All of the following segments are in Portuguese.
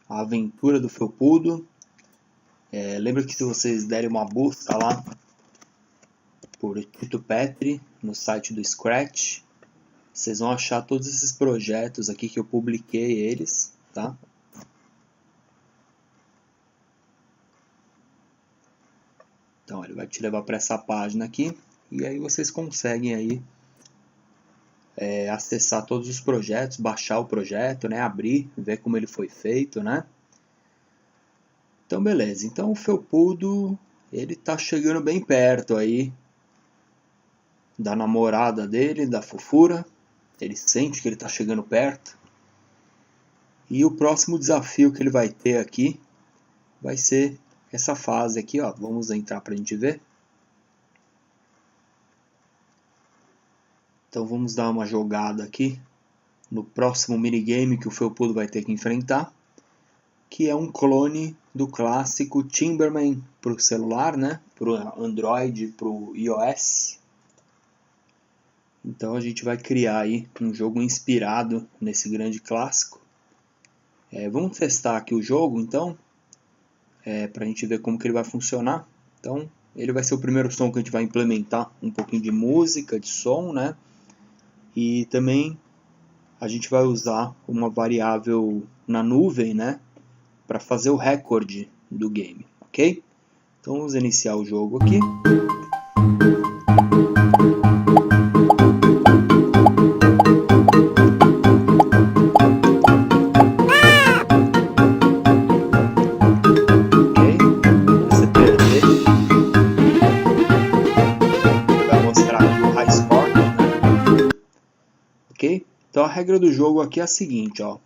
A Aventura do Felpudo. Lembra que se vocês derem uma busca lá por Tito Petri no site do Scratch, vocês vão achar todos esses projetos aqui que eu publiquei eles, tá? Então ele vai te levar para essa página aqui e aí vocês conseguem aí acessar todos os projetos, baixar o projeto, né? Abrir, ver como ele foi feito, né? Então beleza, então o Felpudo ele tá chegando bem perto aí da namorada dele, da Fofura. Ele sente que ele tá chegando perto. E o próximo desafio que ele vai ter aqui vai ser essa fase aqui, ó. Vamos entrar pra gente ver. Então vamos dar uma jogada aqui no próximo minigame que o Felpudo vai ter que enfrentar, que é um clone do clássico Timberman para o celular, né? Para o Android, para o iOS. Então a gente vai criar aí um jogo inspirado nesse grande clássico. Vamos testar aqui o jogo, então, para a gente ver como que ele vai funcionar. Então ele vai ser o primeiro som que a gente vai implementar um pouquinho de música, de som, né? E também a gente vai usar uma variável na nuvem, né? Para fazer o recorde do game, ok? Então vamos iniciar o jogo aqui. Ok? Se você perder, ele vai mostrar aqui o high score, né? Ok? Então a regra do jogo aqui é a seguinte, ó.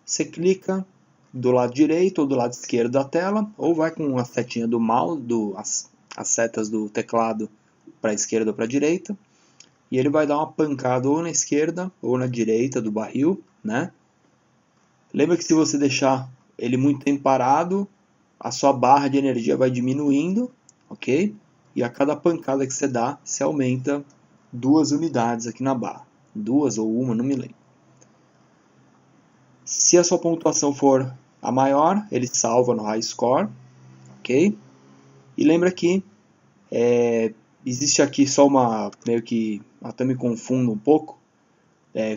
Você clica do lado direito ou do lado esquerdo da tela, ou vai com a setinha do mouse, as setas do teclado para a esquerda ou para a direita, e ele vai dar uma pancada ou na esquerda ou na direita do barril, né? Lembra que se você deixar ele muito tempo parado, a sua barra de energia vai diminuindo, ok? E a cada pancada que você dá, você aumenta 2 unidades aqui na barra. 2 ou 1, não me lembro. Se a sua pontuação for a maior, ele salva no high score, ok? E lembra que existe aqui só uma, meio que, até me confundo um pouco,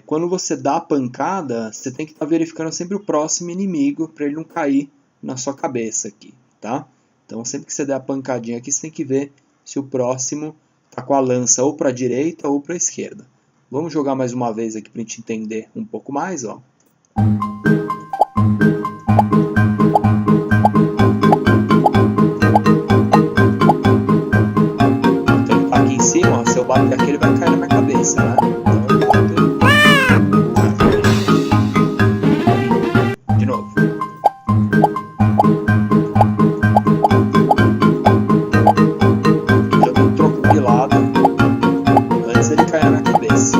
quando você dá a pancada, você tem que estar verificando sempre o próximo inimigo para ele não cair na sua cabeça aqui, tá? Então sempre que você der a pancadinha aqui, você tem que ver se o próximo está com a lança ou para a direita ou para a esquerda. Vamos jogar mais uma vez aqui para a gente entender um pouco mais, ó. Então ele tá aqui em cima, ó, se eu bater aqui ele vai cair na minha cabeça, né? Então eu bato. De novo. Eu dou um troco de lado antes dele cair na minha cabeça.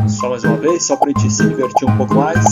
Só mais uma vez, só para a gente se divertir um pouco mais.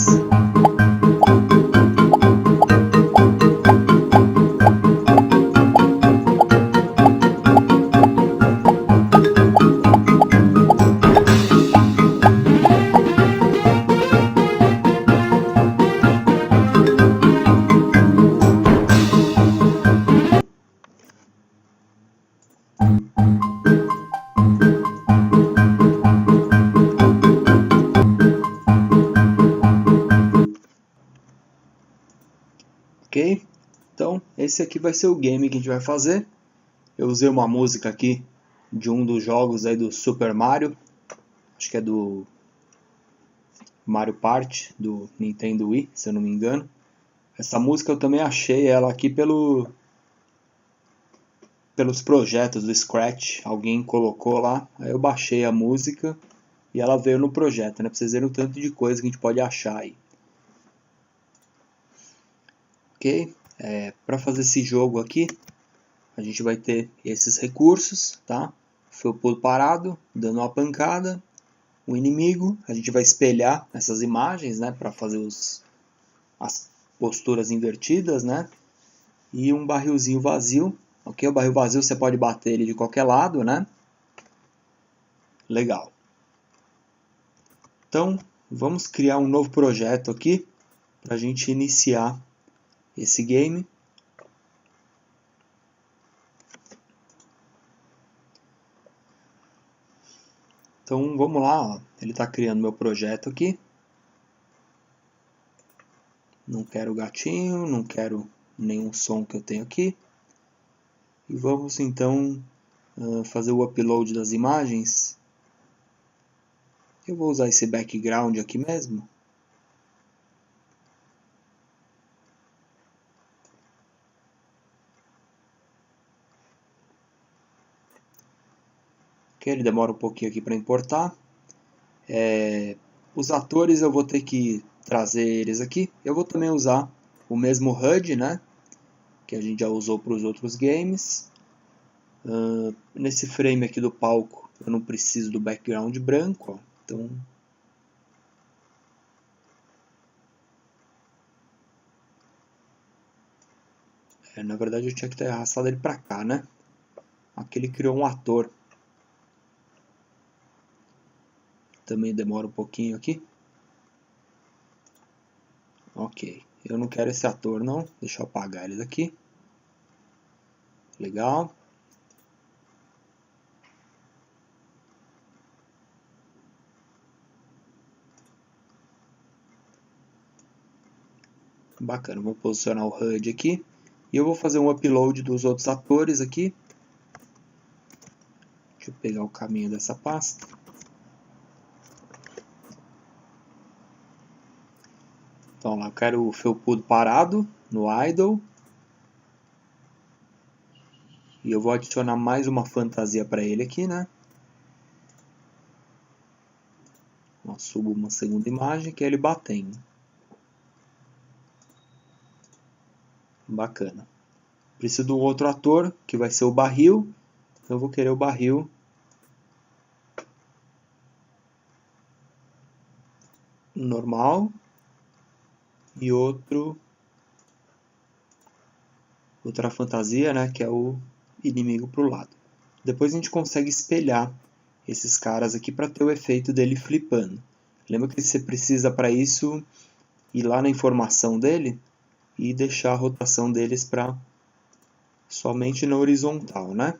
Ok? Então, esse aqui vai ser o game que a gente vai fazer. Eu usei uma música aqui de um dos jogos aí do Super Mario. Acho que é do Mario Party, do Nintendo Wii, se eu não me engano. Essa música eu também achei ela aqui pelos projetos do Scratch. Alguém colocou lá, aí eu baixei a música e ela veio no projeto, né? Pra vocês verem o tanto de coisa que a gente pode achar aí. Ok? Para fazer esse jogo aqui, a gente vai ter esses recursos, tá? Felpudo parado, dando uma pancada, o inimigo, a gente vai espelhar essas imagens, né? Para fazer as posturas invertidas, né? E um barrilzinho vazio, ok? O barril vazio você pode bater ele de qualquer lado, né? Legal. Então, vamos criar um novo projeto aqui para a gente iniciar esse game. Então, vamos lá, ó. Ele está criando meu projeto aqui. Não quero gatinho, não quero nenhum som que eu tenho aqui. E vamos então fazer o upload das imagens. Eu vou usar esse background aqui mesmo. Que ele demora um pouquinho aqui para importar. Os atores eu vou ter que trazer eles aqui. Eu vou também usar o mesmo HUD, né? Que a gente já usou para os outros games. Nesse frame aqui do palco eu não preciso do background branco, ó. Então na verdade eu tinha que ter arrastado ele para cá, né? Aqui ele criou um ator. Também demora um pouquinho aqui. Ok, eu não quero esse ator não, deixa eu apagar ele daqui. Legal. Bacana, vou posicionar o HUD aqui. E eu vou fazer um upload dos outros atores aqui. Deixa eu pegar o caminho dessa pasta. Então lá, eu quero o felpudo parado no idle. E eu vou adicionar mais uma fantasia para ele aqui, né? Eu subo uma segunda imagem que é ele batendo. Bacana. Preciso de um outro ator, que vai ser o barril. Então eu vou querer o barril normal e outra fantasia, né, que é o inimigo pro lado. Depois a gente consegue espelhar esses caras aqui para ter o efeito dele flipando. Lembra que você precisa para isso ir lá na informação dele e deixar a rotação deles para somente na horizontal, né?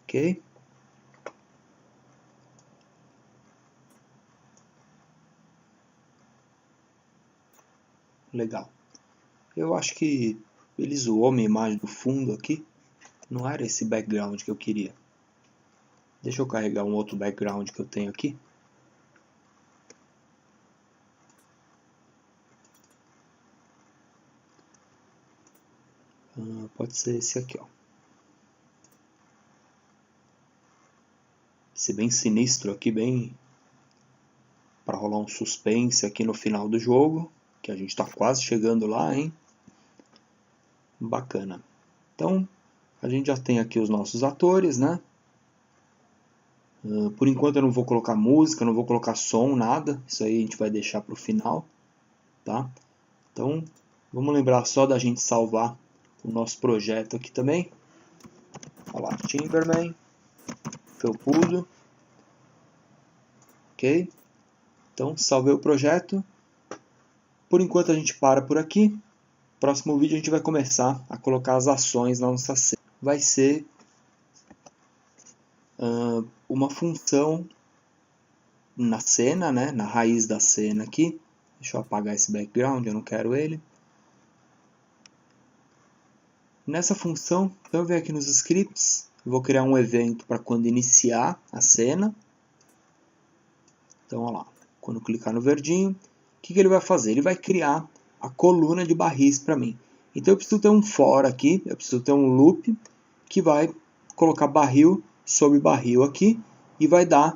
Ok? Legal. Eu acho que ele zoou minha imagem do fundo aqui. Não era esse background que eu queria. Deixa eu carregar um outro background que eu tenho aqui. Pode ser esse aqui, ó. Esse bem sinistro aqui, bem para rolar um suspense aqui no final do jogo, que a gente está quase chegando lá, hein? Bacana. Então, a gente já tem aqui os nossos atores, né? Por enquanto eu não vou colocar música, não vou colocar som, nada. Isso aí a gente vai deixar para o final, tá? Então, vamos lembrar só da gente salvar o nosso projeto aqui também. Olha lá, Timberman, felpudo. Ok? Então, salvei o projeto. Por enquanto a gente para por aqui. Próximo vídeo a gente vai começar a colocar as ações na nossa cena. Vai ser uma função na cena, né? Na raiz da cena aqui. Deixa eu apagar esse background, eu não quero ele. Nessa função, eu venho aqui nos scripts, vou criar um evento para quando iniciar a cena. Então, olha lá, quando clicar no verdinho, o que ele vai fazer? Ele vai criar a coluna de barris para mim. Então eu preciso ter um for aqui, eu preciso ter um loop que vai colocar barril sobre barril aqui e vai dar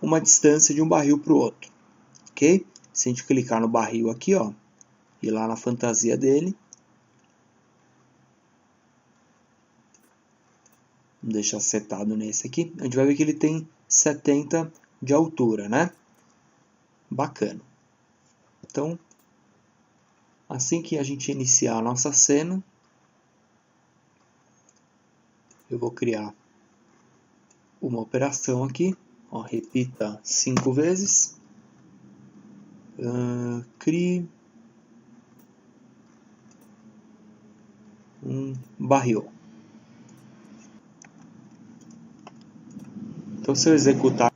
uma distância de um barril para o outro. Ok? Se a gente clicar no barril aqui, ó, e lá na fantasia dele, vamos deixar setado nesse aqui, a gente vai ver que ele tem 70 de altura, né? Bacana. Então, assim que a gente iniciar a nossa cena, eu vou criar uma operação aqui, ó, repita 5 vezes, crie um barril. Então, se eu executar,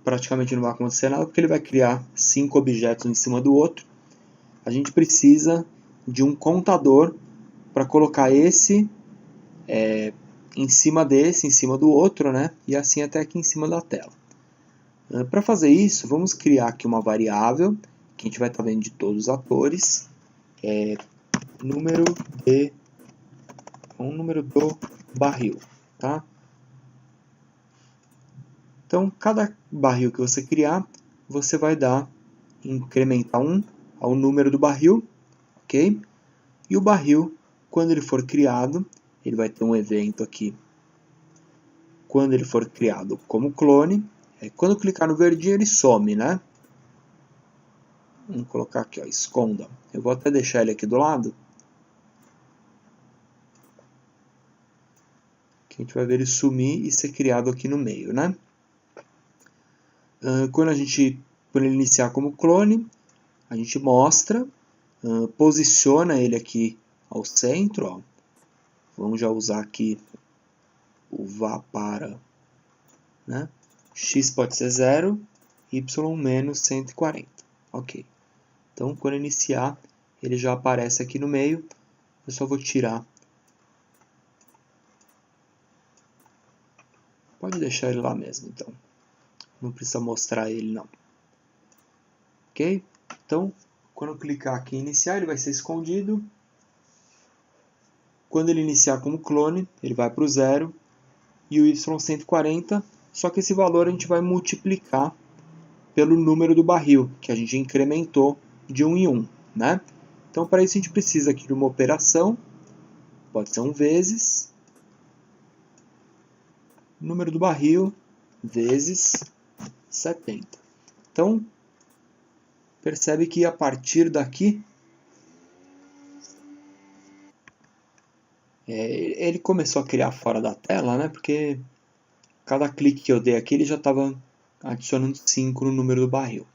praticamente não vai acontecer nada, porque ele vai criar 5 objetos em cima do outro. A gente precisa de um contador para colocar esse em cima desse, em cima do outro, né? E assim até aqui em cima da tela. Para fazer isso, vamos criar aqui uma variável, que a gente vai estar vendo de todos os atores, número do barril, tá? Então, cada barril que você criar, você vai incrementar 1 ao número do barril, ok? E o barril, quando ele for criado, ele vai ter um evento aqui. Quando ele for criado como clone, quando eu clicar no verdinho ele some, né? Vamos colocar aqui, ó, esconda. Eu vou até deixar ele aqui do lado. Que a gente vai ver ele sumir e ser criado aqui no meio, né? Quando ele iniciar como clone, a gente mostra, posiciona ele aqui ao centro, ó. Vamos já usar aqui o vá para, né? X pode ser 0, Y menos 140. Ok. Então, quando iniciar, ele já aparece aqui no meio. Eu só vou tirar. Pode deixar ele lá mesmo, então. Não precisa mostrar ele, não. Ok? Então, quando eu clicar aqui em iniciar, ele vai ser escondido. Quando ele iniciar como clone, ele vai para o 0 e o Y140, só que esse valor a gente vai multiplicar pelo número do barril, que a gente incrementou de 1 em 1, né? Então, para isso a gente precisa aqui de uma operação, pode ser 1 vezes, número do barril, vezes 70. Então, percebe que a partir daqui, ele começou a criar fora da tela, né? Porque cada clique que eu dei aqui, ele já estava adicionando 5 no número do barril.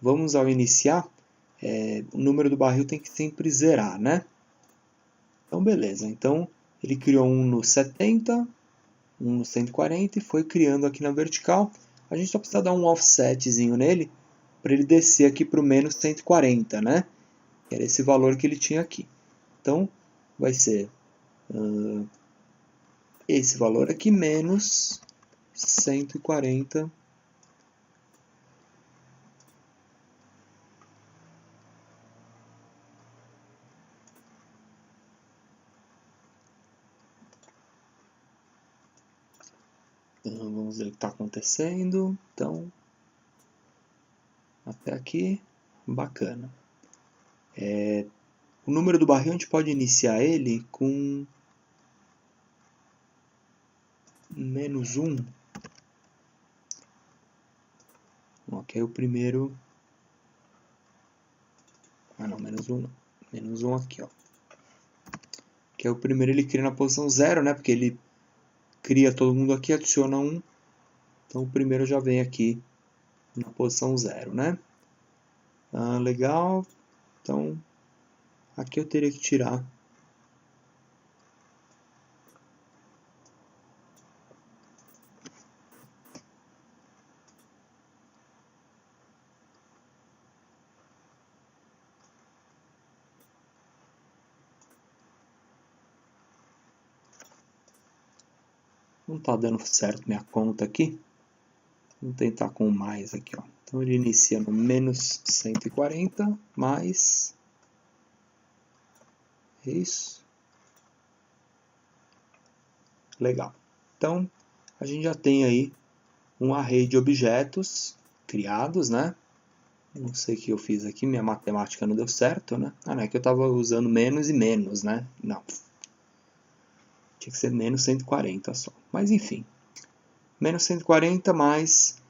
Vamos ao iniciar, o número do barril tem que sempre zerar, né? Então, beleza. Então, ele criou um no 70, um no 140 e foi criando aqui na vertical. A gente só precisa dar um offsetzinho nele para ele descer aqui para o menos 140, né? Que era esse valor que ele tinha aqui. Então, vai ser esse valor aqui menos 140. Então, vamos ver o que está acontecendo. Então, até aqui, bacana. O número do barril a gente pode iniciar ele com menos 1. Ok, o primeiro... Ah não, menos 1 não. Menos 1 aqui, ó. Que é o primeiro ele cria na posição 0, né? Porque ele cria todo mundo aqui, adiciona 1. Então o primeiro já vem aqui na posição 0, né? Legal. Então, aqui eu teria que tirar não está dando certo minha conta aqui. Vamos tentar com mais aqui, ó. Então ele inicia no menos 140 mais isso. Legal. Então a gente já tem aí um array de objetos criados, né? Não sei o que eu fiz aqui, minha matemática não deu certo, né? Ah, não é que eu estava usando menos e menos, né? Não. Tinha que ser menos 140 só. Mas enfim. Menos 140 mais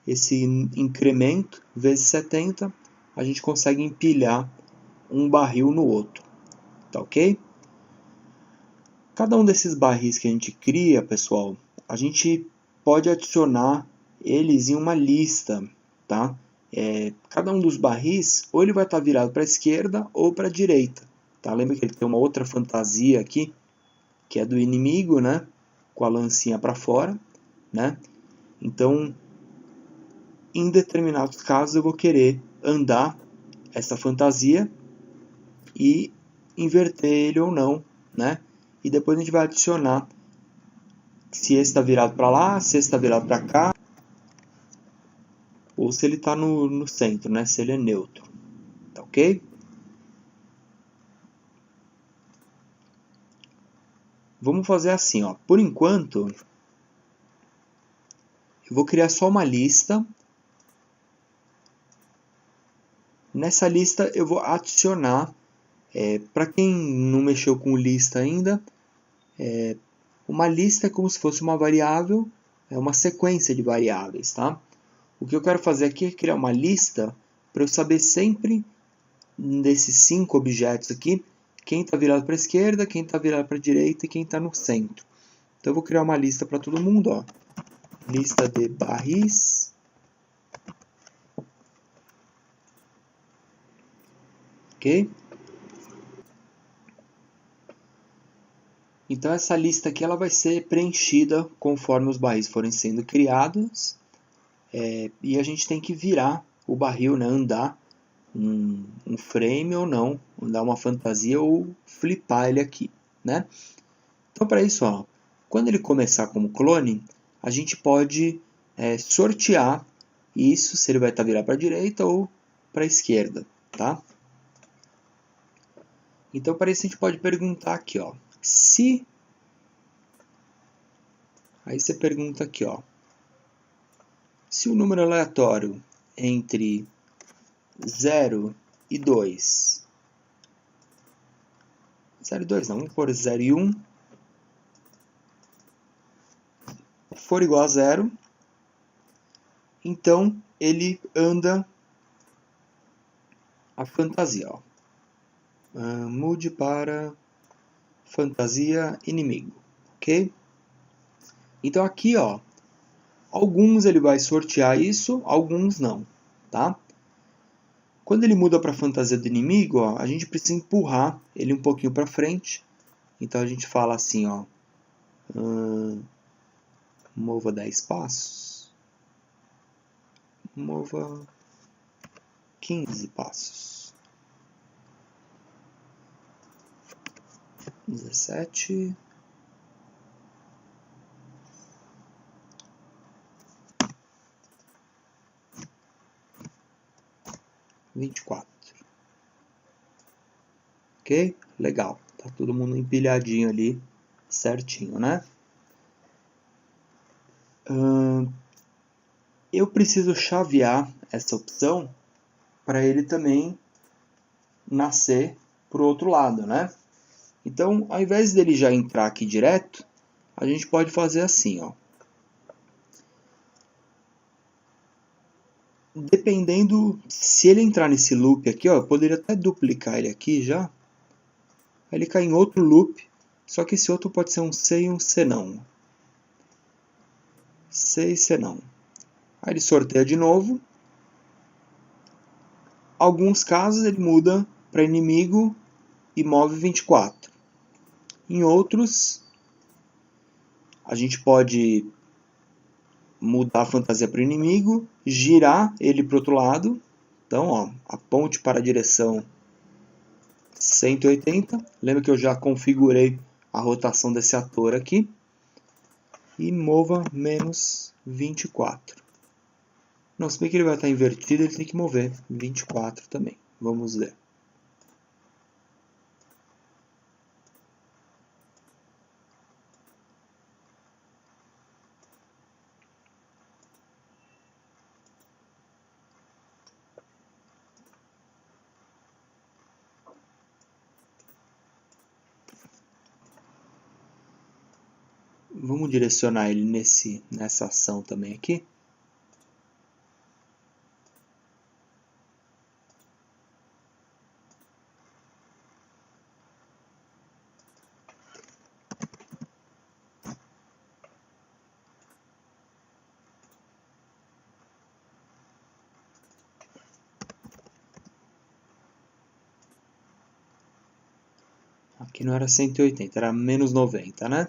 esse incremento vezes 70, a gente consegue empilhar um barril no outro. Tá ok? Cada um desses barris que a gente cria, pessoal, a gente pode adicionar eles em uma lista, tá? Cada um dos barris, ou ele vai estar virado para a esquerda ou para a direita, tá? Lembra que ele tem uma outra fantasia aqui, que é do inimigo, né? Com a lancinha para fora, né? Então, em determinados casos, eu vou querer andar essa fantasia e inverter ele ou não, né? E depois a gente vai adicionar se esse está virado para lá, se esse está virado para cá, ou se ele está no centro, né? Se ele é neutro, tá ok? Vamos fazer assim, ó. Por enquanto, eu vou criar só uma lista. Nessa lista eu vou adicionar, para quem não mexeu com lista ainda, uma lista é como se fosse uma variável, é uma sequência de variáveis, tá? O que eu quero fazer aqui é criar uma lista para eu saber sempre desses 5 objetos aqui, quem está virado para a esquerda, quem está virado para a direita e quem está no centro. Então eu vou criar uma lista para todo mundo, ó. Lista de barris. Ok? Então essa lista aqui ela vai ser preenchida conforme os barris forem sendo criados. E a gente tem que virar o barril, né? Andar um frame ou não, andar uma fantasia ou flipar ele aqui, né? Então para isso, ó, quando ele começar como clone, a gente pode sortear isso, se ele vai estar virado para a direita ou para a esquerda, tá? Então para isso a gente pode perguntar aqui, ó, se... Aí você pergunta aqui, ó, se o número aleatório entre 0 e 2, 0 e 2 não, vamos pôr 0 e 1, for igual a 0, então ele anda a fantasia, ó. Mude para fantasia inimigo, ok? Então aqui, ó, alguns ele vai sortear isso, alguns não, tá? Quando ele muda para fantasia do inimigo, ó, a gente precisa empurrar ele um pouquinho para frente. Então a gente fala assim, ó, mova 10 passos, mova 15 passos, 17, 24. Ok? Legal. Tá todo mundo empilhadinho ali, certinho, né? Eu preciso chavear essa opção para ele também nascer para o outro lado, né? Então, ao invés dele já entrar aqui direto, a gente pode fazer assim, ó. Dependendo, se ele entrar nesse loop aqui, ó, eu poderia até duplicar ele aqui já. Aí ele cai em outro loop, só que esse outro pode ser um C e um C não. C e C não. Aí ele sorteia de novo. Alguns casos ele muda para inimigo e move 24. Em outros, a gente pode mudar a fantasia para o inimigo, girar ele para o outro lado. Então, ó, aponte para a direção 180. Lembra que eu já configurei a rotação desse ator aqui. E mova menos 24. Não, se bem que ele vai estar invertido, ele tem que mover 24 também. Vamos ver. Vamos direcionar ele nessa ação também aqui. Aqui não era 180, era menos 90, né?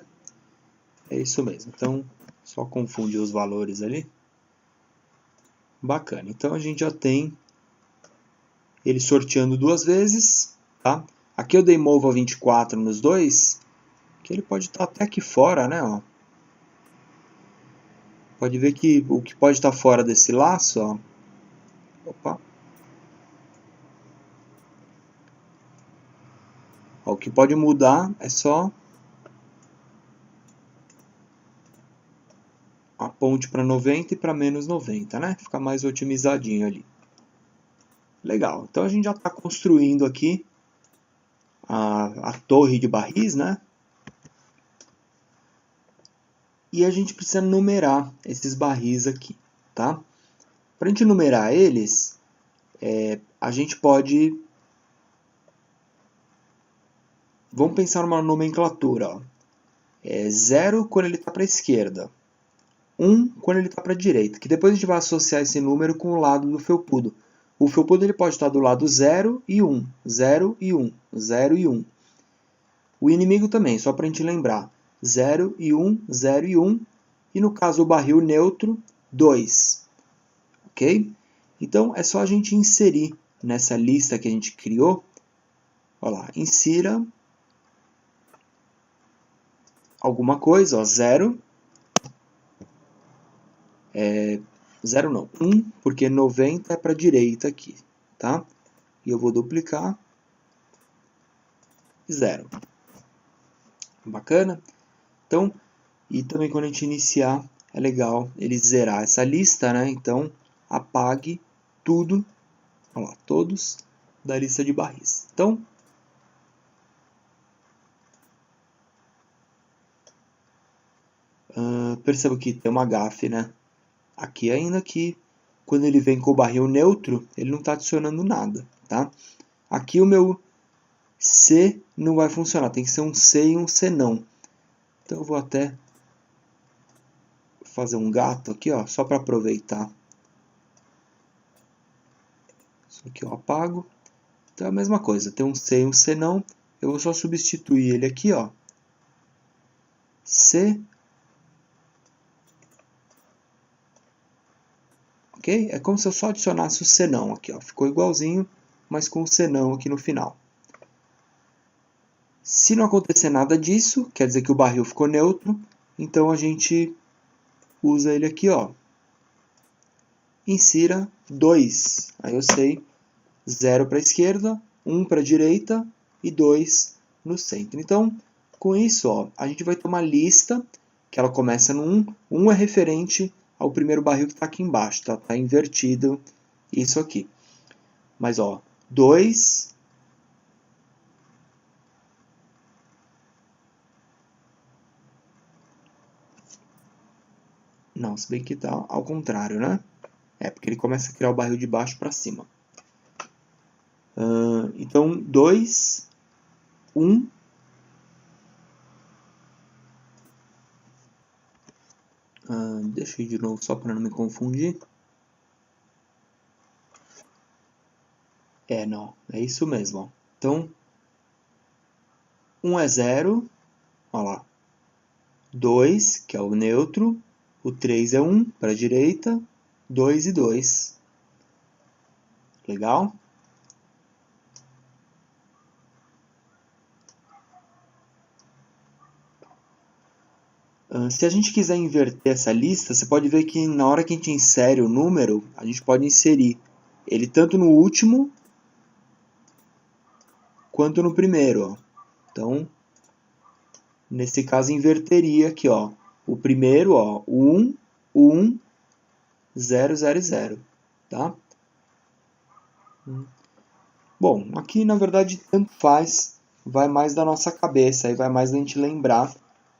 É isso mesmo. Então, só confundir os valores ali. Bacana. Então, a gente já tem ele sorteando duas vezes, tá? Aqui eu dei move a 24 nos dois, que ele pode estar até aqui fora, né? Ó. Pode ver que o que pode estar fora desse laço, ó. Opa. Ó, o que pode mudar é só a ponte para 90 e para menos 90, né? Fica mais otimizadinho ali. Legal. Então a gente já está construindo aqui a torre de barris, né? E a gente precisa numerar esses barris aqui, tá? Para a gente numerar eles, a gente pode... Vamos pensar numa nomenclatura, ó. 0 quando ele está para a esquerda, 1 quando ele está para a direita, que depois a gente vai associar esse número com o lado do felpudo. O felpudo ele pode estar do lado 0 e 1, 0 e 1, 0 e 1. O inimigo também, só para a gente lembrar, 0 e 1, 0 e 1, e no caso o barril neutro, 2. Ok? Então é só a gente inserir nessa lista que a gente criou, olha lá, insira alguma coisa, ó, 0, 0 não, 1, porque 90 é para a direita aqui, tá? E eu vou duplicar, 0. Bacana? Então, e também quando a gente iniciar, é legal ele zerar essa lista, né? Então, apague tudo, olha lá, todos da lista de barris. Então, perceba que tem uma gafe, né? Aqui ainda que quando ele vem com o barril neutro, ele não está adicionando nada, tá? Aqui o meu C não vai funcionar, tem que ser um C e um C não. Então eu vou até fazer um gato aqui, ó, só para aproveitar. Isso aqui eu apago. Então é a mesma coisa, tem um C e um C não. Eu vou só substituir ele aqui, ó. C. Ok? É como se eu só adicionasse o C não aqui, ó. Ficou igualzinho, mas com o C não aqui no final. Se não acontecer nada disso, quer dizer que o barril ficou neutro, então a gente usa ele aqui, ó. Insira 2. Aí eu sei 0 para a esquerda, 1 para a direita e 2 no centro. Então, com isso, ó, a gente vai ter uma lista que ela começa no 1. 1 é referente ao primeiro barril que está aqui embaixo, tá? Tá invertido isso aqui. Mas, ó, 2... Não, se bem que tá ao contrário, né? É, porque ele começa a criar o barril de baixo para cima. Então, 2, 1... deixa eu ir de novo só para não me confundir. Não, é isso mesmo. Ó. Então, 1 é 0, olha lá. 2, que é o neutro. O 3 é 1 para a direita. 2 e 2. Legal? Se a gente quiser inverter essa lista, você pode ver que na hora que a gente insere o número, a gente pode inserir ele tanto no último quanto no primeiro. Ó. Então, nesse caso, inverteria aqui, ó. O primeiro, ó, 1, 1, 0, 0, 0. Tá? Bom, aqui na verdade tanto faz, vai mais da nossa cabeça, aí vai mais da gente lembrar.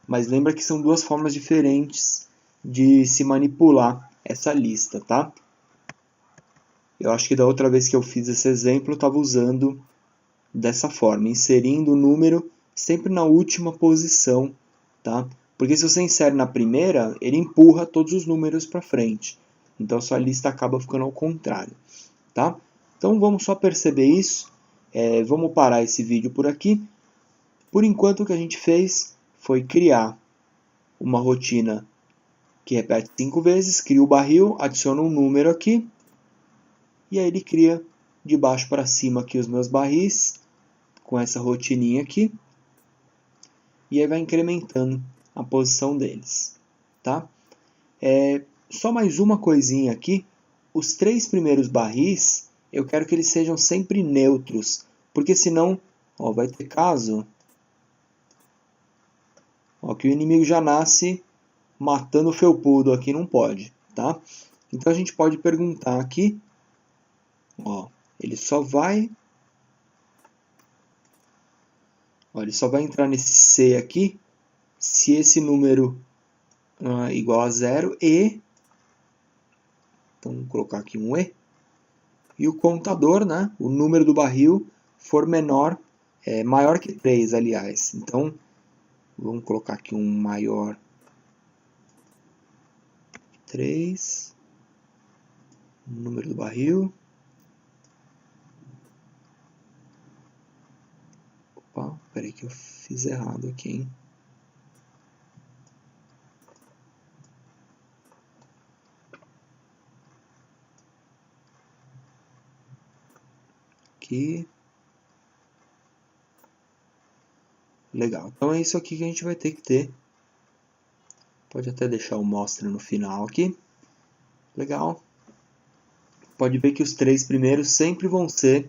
Mas lembra que são duas formas diferentes de se manipular essa lista, tá? Eu acho que da outra vez que eu fiz esse exemplo, eu estava usando dessa forma, inserindo o número sempre na última posição, tá? Porque se você insere na primeira, ele empurra todos os números para frente. Então a sua lista acaba ficando ao contrário, tá? Então vamos só perceber isso. Vamos parar esse vídeo por aqui. Por enquanto o que a gente fez foi criar uma rotina que repete 5 vezes, cria o barril, adiciona um número aqui, e aí ele cria de baixo para cima aqui os meus barris, com essa rotininha aqui, e aí vai incrementando a posição deles, tá? Só mais uma coisinha aqui, os 3 primeiros barris, eu quero que eles sejam sempre neutros, porque senão, ó, vai ter caso, ó, que o inimigo já nasce matando o felpudo aqui, não pode, tá? Então a gente pode perguntar aqui, ó, ele só vai entrar nesse C aqui se esse número igual a 0 e, então vamos colocar aqui um e o contador, né, o número do barril for maior que 3, aliás. Então vamos colocar aqui um maior 3, número do barril. Opa, peraí que eu fiz errado aqui, hein? Aqui. Legal, então é isso aqui que a gente vai ter que ter. Pode até deixar o mostra no final aqui. Legal. Pode ver que os 3 primeiros sempre vão ser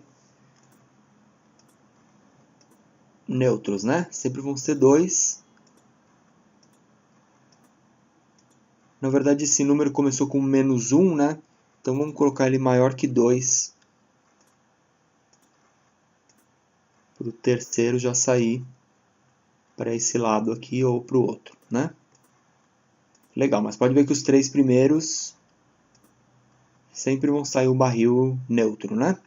neutros, né? Sempre vão ser 2. Na verdade, esse número começou com -1, né? Então vamos colocar ele maior que 2. Para o terceiro já sair para esse lado aqui ou para o outro, né? Legal, mas pode ver que os 3 primeiros sempre vão sair o barril neutro, né?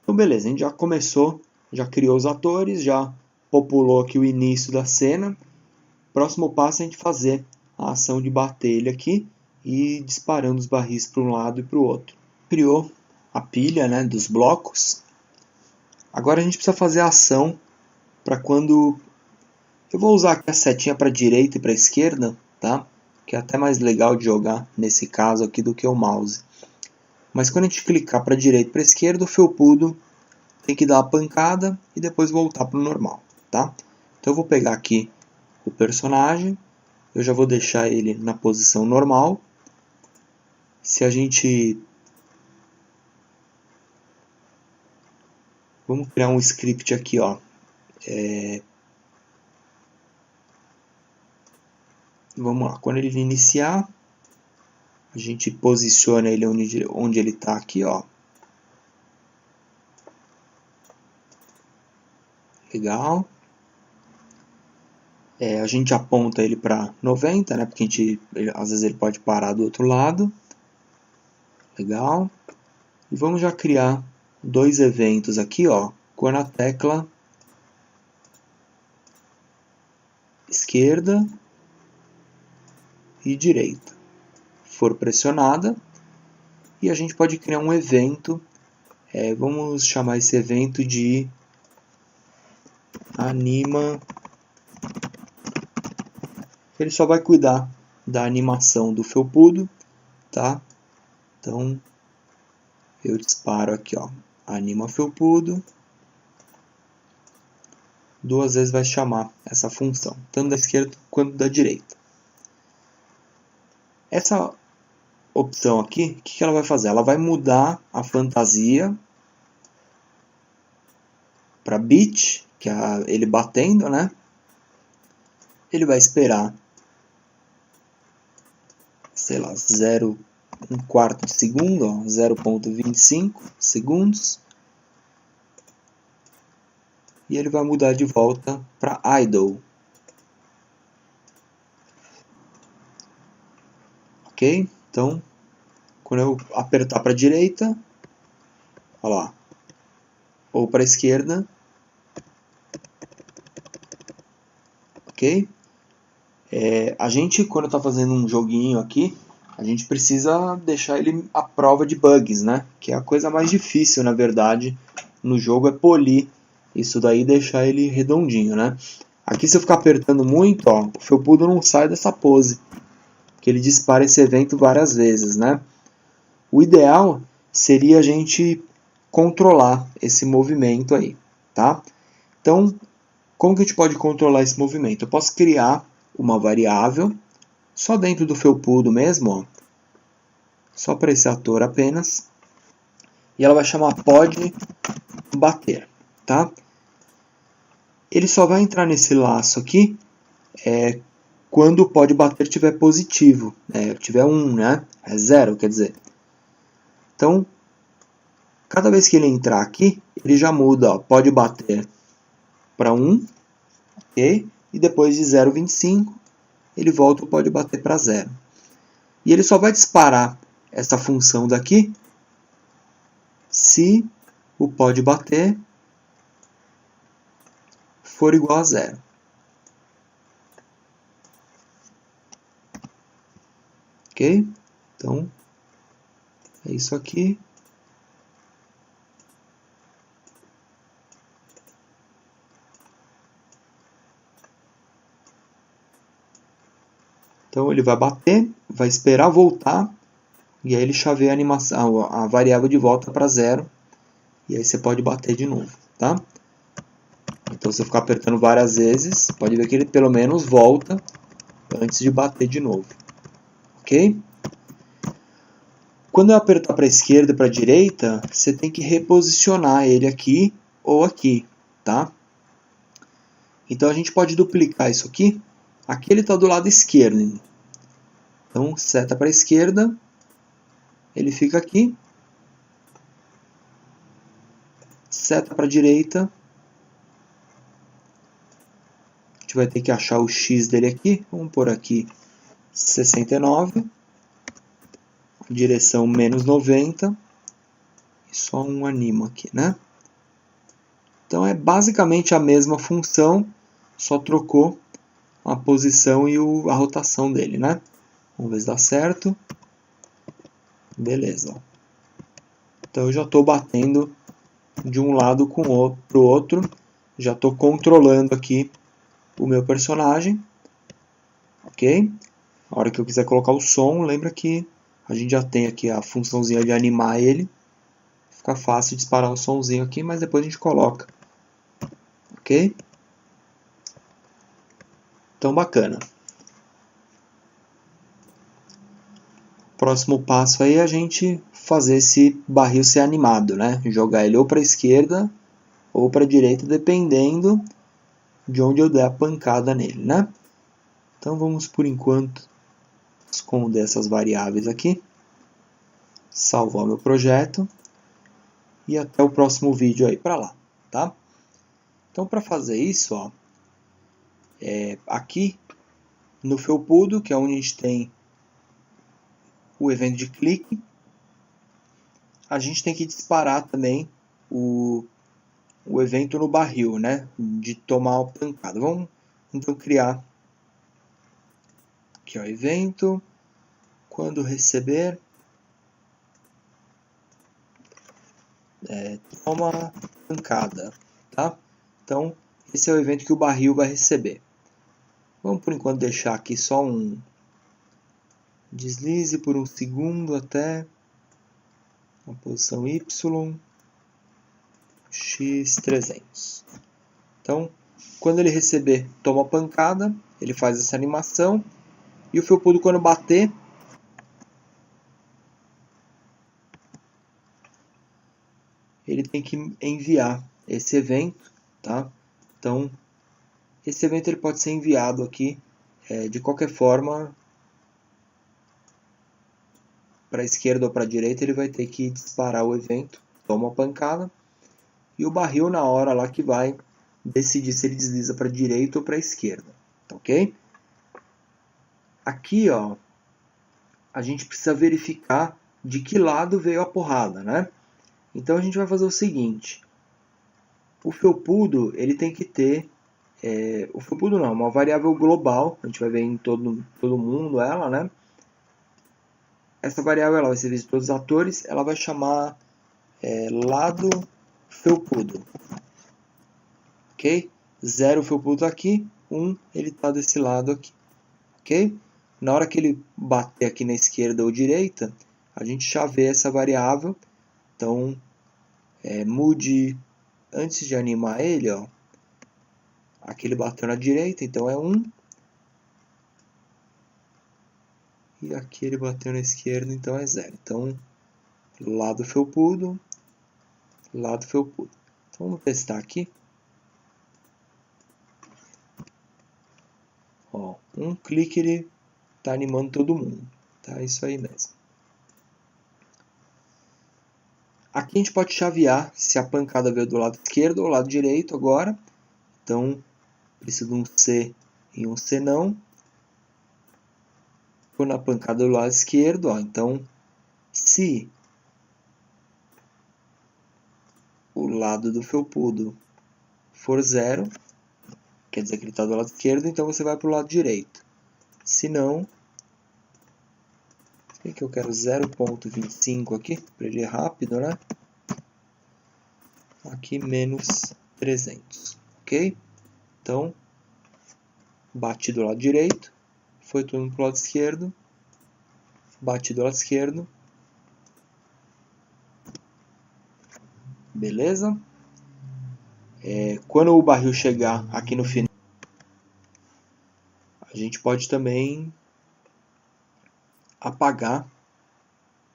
Então beleza, a gente já começou, já criou os atores, já populou aqui o início da cena. Próximo passo é a gente fazer a ação de bater ele aqui e disparando os barris para um lado e para o outro. Criou a pilha, né, dos blocos. Agora a gente precisa fazer a ação para quando... Eu vou usar aqui a setinha para a direita e para a esquerda, tá? Que é até mais legal de jogar nesse caso aqui do que o mouse. Mas quando a gente clicar para a direita e para a esquerda, o felpudo tem que dar a pancada e depois voltar para o normal, tá? Então eu vou pegar aqui o personagem, eu já vou deixar ele na posição normal. Se a gente... Vamos criar um script aqui, ó. Vamos lá, quando ele iniciar, a gente posiciona ele onde ele está aqui, ó. Legal. A gente aponta ele para 90, né? Porque às vezes ele pode parar do outro lado. Legal. E vamos já criar 2 eventos aqui, ó. Quando a tecla esquerda e direita for pressionada, e a gente pode criar um evento, vamos chamar esse evento de anima. Ele só vai cuidar da animação do felpudo, tá? Então eu disparo aqui, ó, anima felpudo. 2 vezes vai chamar essa função, tanto da esquerda quanto da direita. Essa opção aqui, o que ela vai fazer? Ela vai mudar a fantasia para beat, que é ele batendo, né? Ele vai esperar, sei lá, 1/4 de segundo, 0,25 segundos. E ele vai mudar de volta para idle. Ok? Então, quando eu apertar para a direita, olha lá, ou para a esquerda, ok? A gente, quando está fazendo um joguinho aqui, a gente precisa deixar ele à prova de bugs, né? Que é a coisa mais difícil, na verdade, no jogo, é polir isso daí deixar ele redondinho, né? Aqui se eu ficar apertando muito, ó, o felpudo não sai dessa pose, que ele dispara esse evento várias vezes, né? O ideal seria a gente controlar esse movimento aí, tá? Então, como que a gente pode controlar esse movimento? Eu posso criar uma variável só dentro do felpudo mesmo, ó, só para esse ator apenas, e ela vai chamar pode bater, tá? Ele só vai entrar nesse laço aqui quando o pode bater tiver positivo, tiver 1, né? É 0, quer dizer. Então, cada vez que ele entrar aqui, ele já muda, ó, pode bater para 1, ok? E depois de 0,25, ele volta o pode bater para 0. E ele só vai disparar essa função daqui se o pode bater for igual a 0. Ok? Então, é isso aqui. Então, ele vai bater, vai esperar voltar, e aí ele chaveia a animação, a variável de volta para 0, e aí você pode bater de novo, tá? Então, se você ficar apertando várias vezes, pode ver que ele pelo menos volta antes de bater de novo, ok? Quando eu apertar para a esquerda e para a direita, você tem que reposicionar ele aqui ou aqui, tá? Então a gente pode duplicar isso aqui. Aqui ele está do lado esquerdo. Então seta para a esquerda, ele fica aqui. Seta para a direita. A gente vai ter que achar o X dele aqui. Vamos pôr aqui 69. Direção menos 90. E só um anima aqui, né? Então é basicamente a mesma função, só trocou a posição e a rotação dele, né? Vamos ver se dá certo. Beleza. Então eu já estou batendo de um lado para o outro. Já estou controlando aqui o meu personagem. Ok? A hora que eu quiser colocar o som, lembra que a gente já tem aqui a funçãozinha de animar ele. Fica fácil disparar o somzinho aqui, mas depois a gente coloca. Ok? Então bacana. Próximo passo aí é a gente fazer esse barril ser animado, né? Jogar ele ou para a esquerda ou para a direita, dependendo de onde eu der a pancada nele, né? Então vamos, por enquanto, esconder essas variáveis aqui. Salvar meu projeto. E até o próximo vídeo aí para lá, tá? Então para fazer isso, ó, aqui no felpudo, que é onde a gente tem o evento de clique, a gente tem que disparar também o evento no barril, né? De tomar a pancada. Vamos então criar aqui, ó, evento, quando receber, toma pancada, tá? Então, esse é o evento que o barril vai receber. Vamos por enquanto deixar aqui só um deslize por um segundo até a posição Y, X300. Então, quando ele receber, toma pancada, ele faz essa animação, e o felpudo quando bater, ele tem que enviar esse evento, tá? Então, esse evento ele pode ser enviado aqui, de qualquer forma, para a esquerda ou para a direita, ele vai ter que disparar o evento, toma a pancada, e o barril na hora lá que vai decidir se ele desliza para a direita ou para a esquerda, ok? Aqui, ó, a gente precisa verificar de que lado veio a porrada, né? Então a gente vai fazer o seguinte, o felpudo ele tem que ter, o felpudo não, uma variável global, a gente vai ver em todo mundo ela, né? Essa variável ela vai ser vista de todos os atores, ela vai chamar lado felpudo. ok? 0 o felpudo aqui, 1 ele está desse lado aqui, ok? Na hora que ele bater aqui na esquerda ou direita, a gente chaveia essa variável. Então, mude, antes de animar ele, ó, aqui ele bateu na direita, então é 1. E aqui ele bateu na esquerda, então é 0. Então, lado felpudo, lado felpudo. Então, vamos testar aqui. Ó, um clique ele está animando todo mundo. Tá? Isso aí mesmo. Aqui a gente pode chavear se a pancada veio do lado esquerdo ou do lado direito agora. Então, preciso de um C e um C não. Vou na pancada do lado esquerdo, ó, então, se o lado do felpudo for 0, quer dizer que ele está do lado esquerdo, então você vai para o lado direito. Se não, se bem que eu quero 0,25 aqui, para ele ir rápido, né? Aqui menos 300, ok? Então, bati do lado direito, foi todo mundo para o lado esquerdo, bati do lado esquerdo, beleza? Quando o barril chegar aqui no final, a gente pode também apagar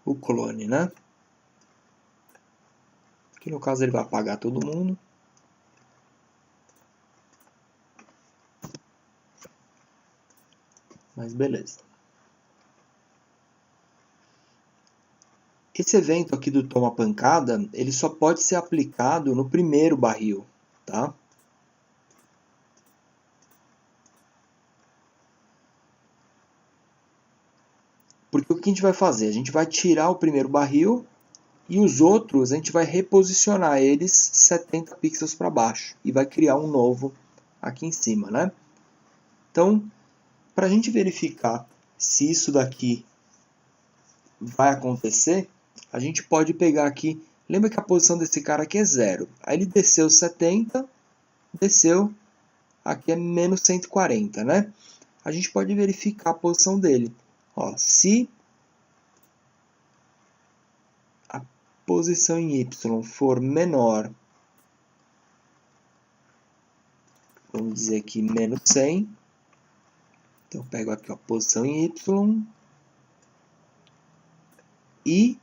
o clone, né? Aqui no caso ele vai apagar todo mundo. Mas beleza. Esse evento aqui do toma pancada, ele só pode ser aplicado no primeiro barril, tá? Porque o que a gente vai fazer? A gente vai tirar o primeiro barril e os outros a gente vai reposicionar eles 70 pixels para baixo e vai criar um novo aqui em cima, né? Então, para a gente verificar se isso daqui vai acontecer, a gente pode pegar aqui, lembra que a posição desse cara aqui é 0. Aí ele desceu 70, desceu, aqui é menos 140, né? A gente pode verificar a posição dele. Ó, se a posição em Y for menor, vamos dizer aqui menos 100, então eu pego aqui a posição em Y e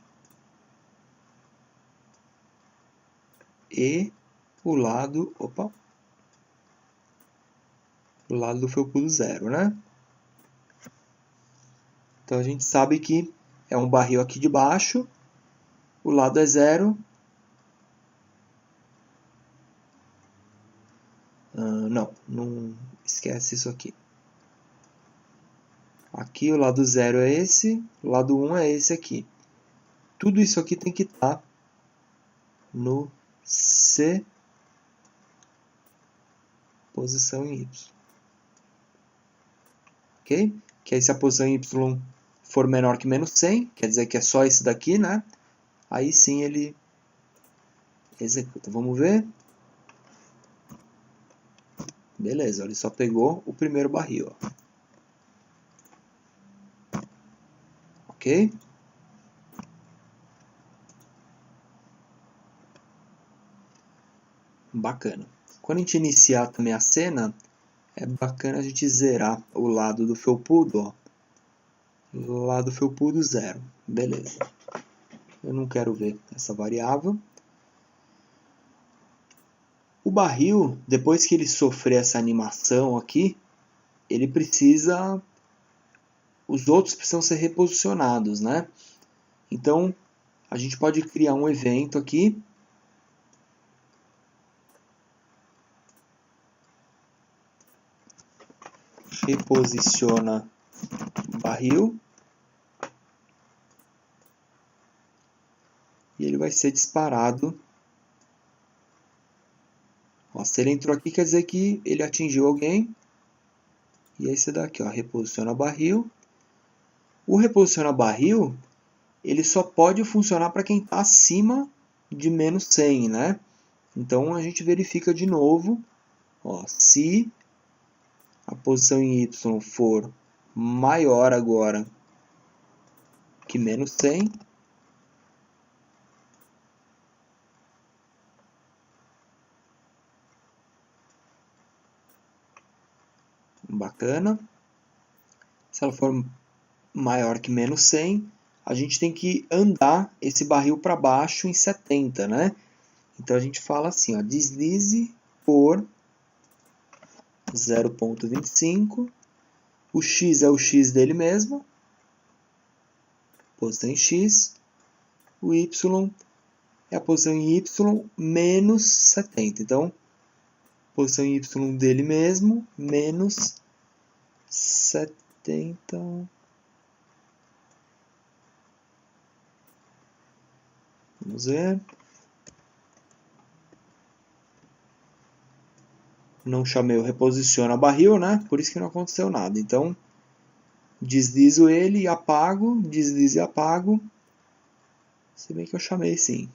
o lado, o lado do felpudo 0, né? Então a gente sabe que é um barril aqui de baixo, o lado é 0. Não esquece isso aqui. Aqui o lado 0 é esse, o lado 1 é esse aqui. Tudo isso aqui tem que estar no C, posição em Y. Ok? Que aí se a posição em Y for menor que menos 100, quer dizer que é só esse daqui, né? Aí sim ele executa. Vamos ver. Beleza, ele só pegou o primeiro barril. Ó. Ok? Bacana. Quando a gente iniciar também a cena, é bacana a gente zerar o lado do felpudo, ó. Lado felpudo 0. Beleza. Eu não quero ver essa variável. O barril, depois que ele sofrer essa animação aqui, ele precisa... Os outros precisam ser reposicionados, né? Então, a gente pode criar um evento aqui. Reposiciona barril. E ele vai ser disparado. Ó, se ele entrou aqui, quer dizer que ele atingiu alguém. E aí você dá aqui, ó, reposiciona barril. O reposiciona barril, ele só pode funcionar para quem está acima de menos 100, né? Então a gente verifica de novo Ó, se a posição em Y for maior agora que menos 100, bacana. Se ela for maior que menos 100, a gente tem que andar esse barril para baixo em 70, né? Então a gente fala assim, ó, deslize por 0,25. O x é o x dele mesmo, posição em x. O y é a posição em y menos 70. Então, posição em y dele mesmo, menos 70. Vamos ver. Não chamei o reposiciona barril, né? Por isso que não aconteceu nada. Então, deslizo ele e apago, deslizo e apago. Se bem que eu chamei sim.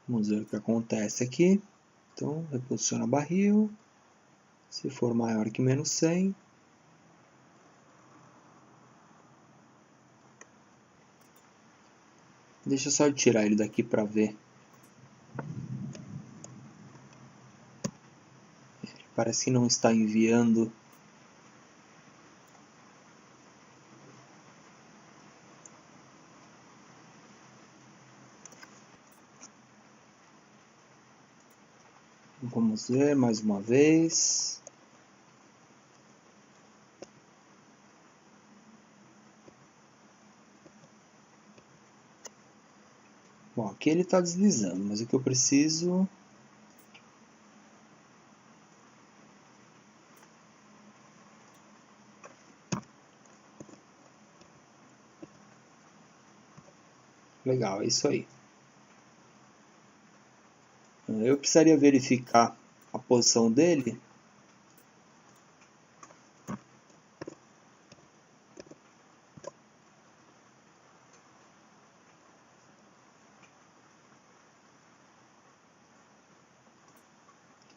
Vamos ver o que acontece aqui. Então, reposiciona barril. Se for maior que menos 100. Deixa eu só tirar ele daqui para ver. Parece que não está enviando. Vamos ver mais uma vez. Bom, aqui ele está deslizando, mas o que eu preciso... Legal, é isso aí. Eu precisaria verificar a posição dele.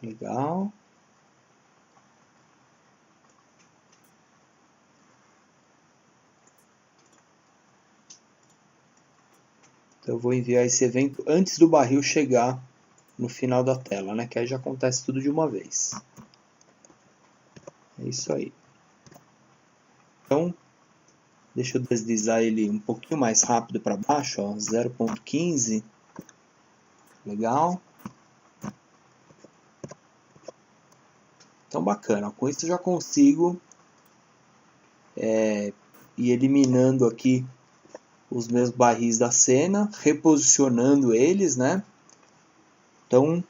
Legal. Então eu vou enviar esse evento antes do barril chegar no final da tela, né? Que aí já acontece tudo de uma vez. É isso aí. Então, deixa eu deslizar ele um pouquinho mais rápido para baixo, ó, 0,15. Legal. Então, bacana. Com isso eu já consigo ir eliminando aqui os meus barris da cena, reposicionando eles, né? Então,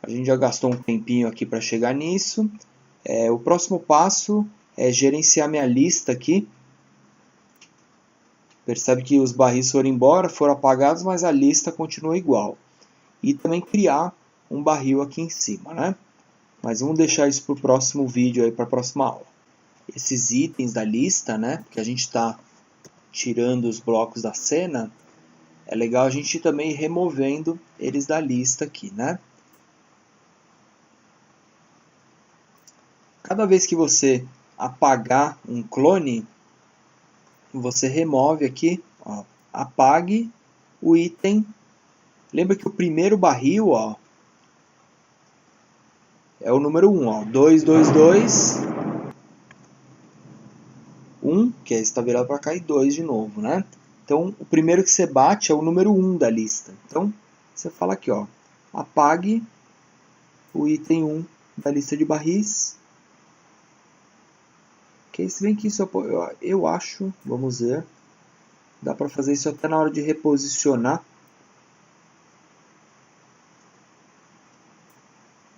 a gente já gastou um tempinho aqui para chegar nisso. O próximo passo é gerenciar minha lista aqui. Percebe que os barris foram embora, foram apagados, mas a lista continua igual. E também criar um barril aqui em cima, né? Mas vamos deixar isso para o próximo vídeo, aí, para a próxima aula. Esses itens da lista, né? Porque a gente está tirando os blocos da cena, é legal a gente também ir removendo eles da lista aqui, né? Cada vez que você apagar um clone, você remove aqui, ó, apague o item. Lembra que o primeiro barril, ó, é o número 1, ó, 222, 1, que está virado para cá, e 2 de novo, né? Então, o primeiro que você bate é o número 1 da lista. Então, você fala aqui, ó, apague o item 1 da lista de barris. Ok, se bem que isso eu acho, vamos ver, dá para fazer isso até na hora de reposicionar.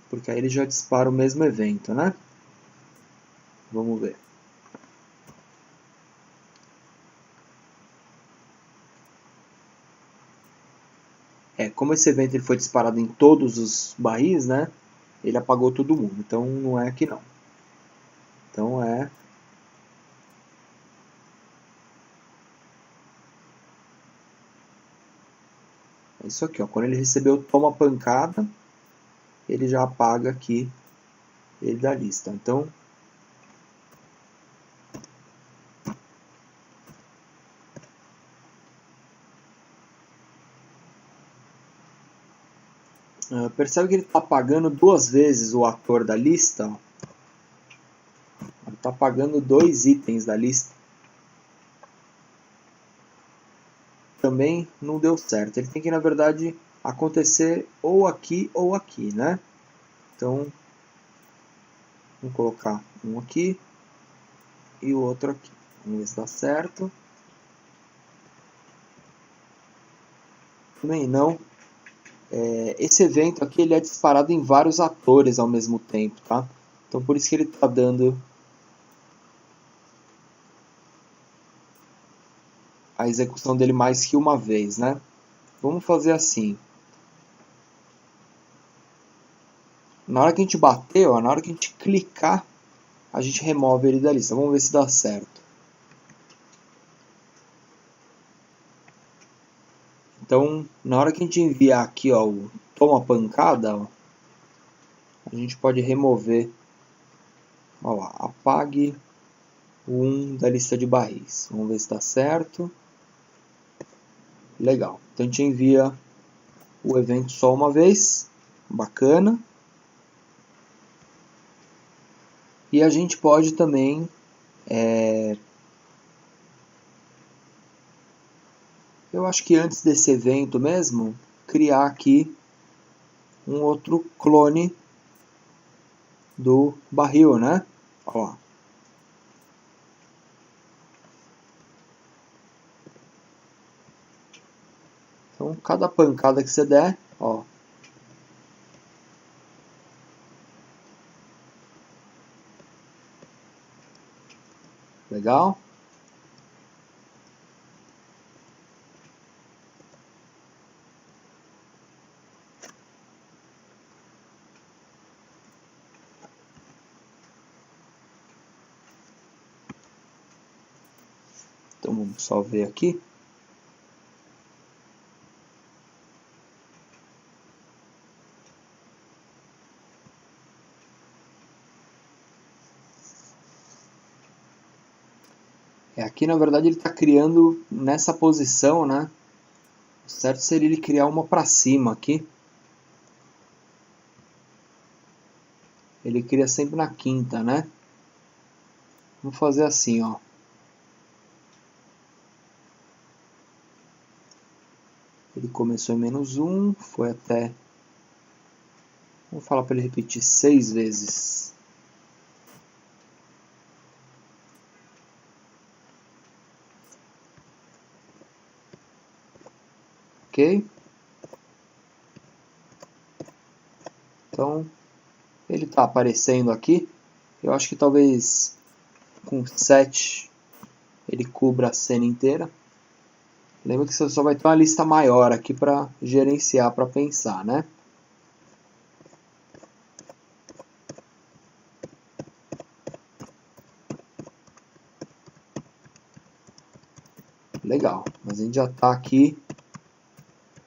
Porque aí ele já dispara o mesmo evento, né? Vamos ver. como esse evento ele foi disparado em todos os barris, né? Ele apagou todo mundo. Então não é aqui não. Então é isso aqui, ó. Quando ele recebeu toma pancada, ele já apaga aqui ele da lista. Então percebe que ele está apagando duas vezes o ator da lista. Ó. Ele está apagando 2 itens da lista. Também não deu certo. Ele tem que, na verdade, acontecer ou aqui, né? Então, vamos colocar um aqui e o outro aqui. Vamos ver se dá certo. Também não. Esse evento aqui ele é disparado em vários atores ao mesmo tempo, tá? Então por isso que ele está dando a execução dele mais que uma vez, né? Vamos fazer assim. Na hora que a gente bater, ó, na hora que a gente clicar, a gente remove ele da lista. Vamos ver se dá certo. Então, na hora que a gente enviar aqui, ó, o toma pancada, ó, a gente pode remover, ó lá, apague o 1 da lista de barris. Vamos ver se dá certo. Legal. Então a gente envia o evento só uma vez. Bacana. E a gente pode também eu acho que antes desse evento mesmo, criar aqui um outro clone do barril, né? Ó. Então, cada pancada que você der, ó. Legal? Então, vamos só ver aqui. Aqui, na verdade, ele está criando nessa posição, né? O certo seria ele criar uma para cima aqui. Ele cria sempre na quinta, né? Vamos fazer assim, ó. Ele começou em -1, foi até... Vamos falar para ele repetir 6 vezes. Ok? Então, ele está aparecendo aqui. Eu acho que talvez com 7 ele cubra a cena inteira. Lembra que você só vai ter uma lista maior aqui para gerenciar, para pensar, né? Legal, mas a gente já está aqui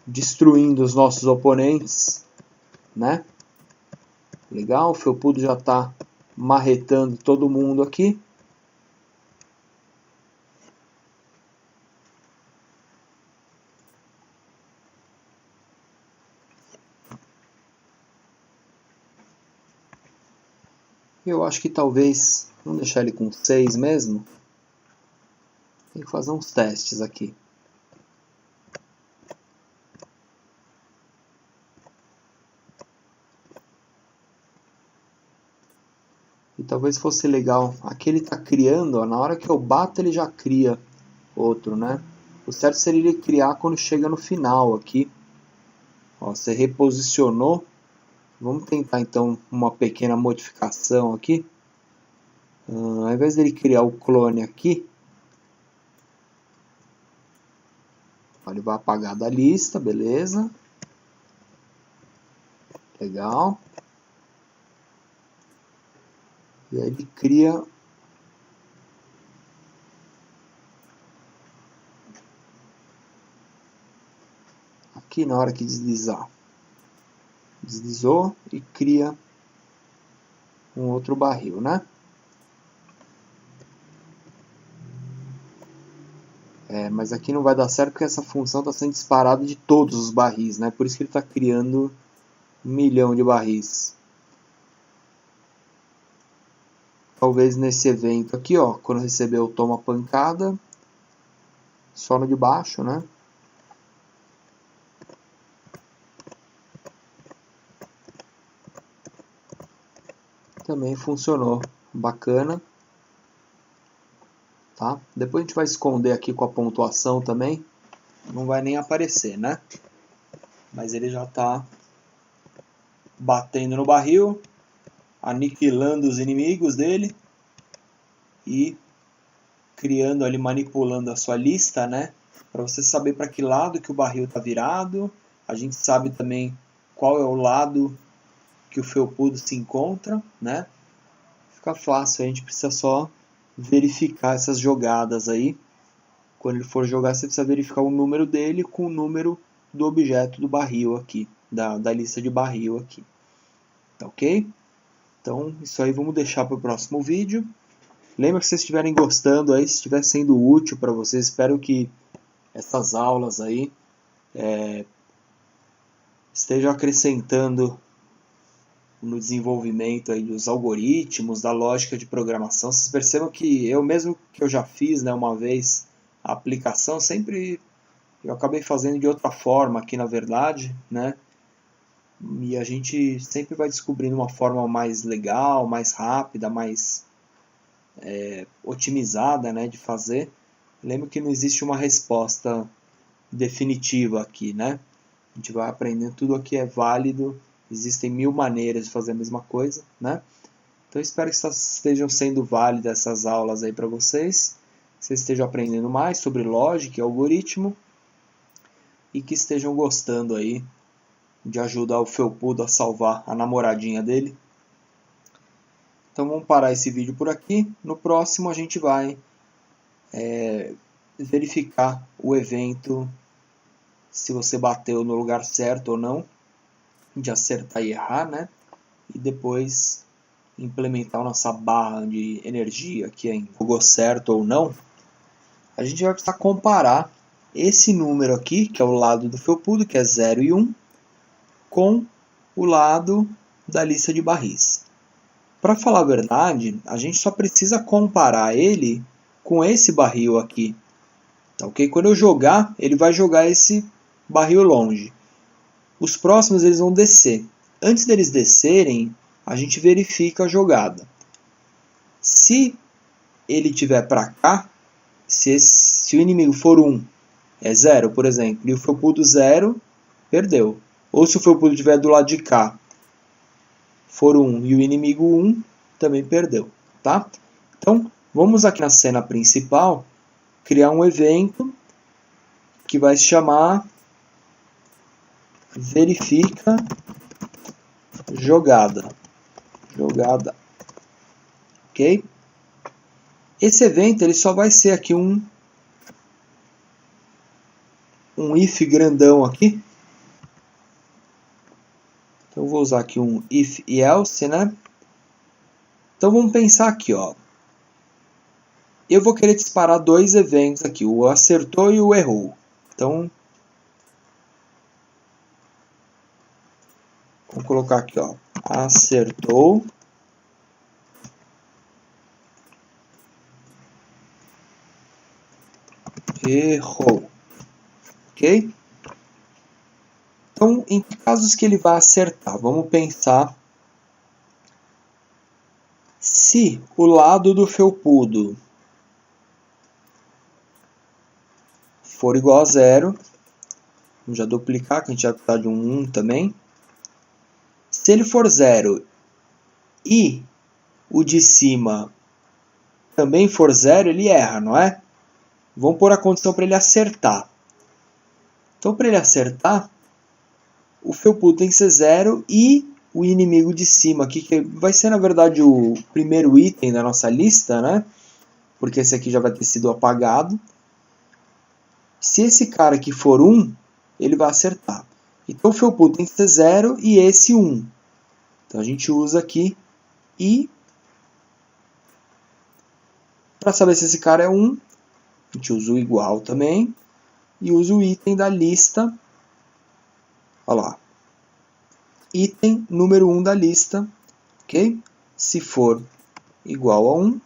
destruindo os nossos oponentes, né? Legal, o felpudo já está marretando todo mundo aqui. Eu acho que talvez, vamos deixar ele com 6 mesmo. Tem que fazer uns testes aqui. E talvez fosse legal. Aqui ele está criando, ó, na hora que eu bato ele já cria outro, né? O certo seria ele criar quando chega no final aqui. Ó, você reposicionou. Vamos tentar então uma pequena modificação aqui. Ao invés dele criar o clone aqui, ele vai apagar da lista, beleza. Legal. E aí ele cria aqui na hora que deslizar. Deslizou e cria um outro barril, né? Mas aqui não vai dar certo porque essa função está sendo disparada de todos os barris, né? Por isso que ele está criando 1 milhão de barris. Talvez nesse evento aqui, ó, quando recebeu toma pancada, só no de baixo, né? Também funcionou, bacana. Tá? Depois a gente vai esconder aqui com a pontuação também, não vai nem aparecer, né? Mas ele já está batendo no barril, aniquilando os inimigos dele e criando ali, manipulando a sua lista, né? Para você saber para que lado que o barril está virado. A gente sabe também qual é o lado que o felpudo se encontra, né? Fica fácil, a gente precisa só verificar essas jogadas aí. Quando ele for jogar, você precisa verificar o número dele com o número do objeto do barril aqui, da lista de barril aqui. Tá ok? Então, isso aí vamos deixar para o próximo vídeo. Lembra que se vocês estiverem gostando aí, se estiver sendo útil para vocês, espero que essas aulas aí estejam acrescentando no desenvolvimento aí dos algoritmos, da lógica de programação. Vocês percebam que eu mesmo que eu já fiz, né, uma vez a aplicação, sempre eu acabei fazendo de outra forma aqui na verdade, né? E a gente sempre vai descobrindo uma forma mais legal, mais rápida, mais otimizada, né, de fazer. Lembra que não existe uma resposta definitiva aqui, né? A gente vai aprendendo, tudo aqui é válido, existem 1000 maneiras de fazer a mesma coisa, né? Então espero que estejam sendo válidas essas aulas aí para vocês, que vocês estejam aprendendo mais sobre lógica e algoritmo e que estejam gostando aí de ajudar o felpudo a salvar a namoradinha dele. Então vamos parar esse vídeo por aqui. No próximo a gente vai verificar o evento, se você bateu no lugar certo ou não, de acertar e errar, né? E depois implementar a nossa barra de energia, que ainda jogou certo ou não. A gente vai precisar comparar esse número aqui, que é o lado do felpudo, que é 0 e 1, com o lado da lista de barris. Para falar a verdade, a gente só precisa comparar ele com esse barril aqui. Tá, ok? Quando eu jogar, ele vai jogar esse barril longe. Os próximos eles vão descer. Antes deles descerem, a gente verifica a jogada. Se ele estiver para cá, se o inimigo for 1, é 0, por exemplo, e o felpudo 0, perdeu. Ou se o felpudo estiver do lado de cá, for 1 e o inimigo 1, também perdeu. Tá? Então, vamos aqui na cena principal criar um evento que vai se chamar verifica jogada. Ok? Esse evento ele só vai ser aqui um if grandão aqui. Então vou usar aqui um if e else, né? Então vamos pensar aqui, ó. Eu vou querer disparar dois eventos aqui, o acertou e o errou. Então vamos colocar aqui, ó, acertou errou, ok? Então, em casos que ele vai acertar, vamos pensar se o lado do felpudo for igual a 0, vamos já duplicar, que a gente vai precisar de um 1 também. Se ele for 0 e o de cima também for 0, ele erra, não é? Vamos pôr a condição para ele acertar. Então, para ele acertar, o felpudo tem que ser 0 e o inimigo de cima aqui, que vai ser na verdade o primeiro item da nossa lista, né? Porque esse aqui já vai ter sido apagado. Se esse cara aqui for 1, ele vai acertar. Então o felpudo tem que ser 0 e esse 1. Então a gente usa aqui e para saber se esse cara é 1, a gente usa o igual também e usa o item da lista. Olha lá. Item número 1 da lista, ok? Se for igual a 1,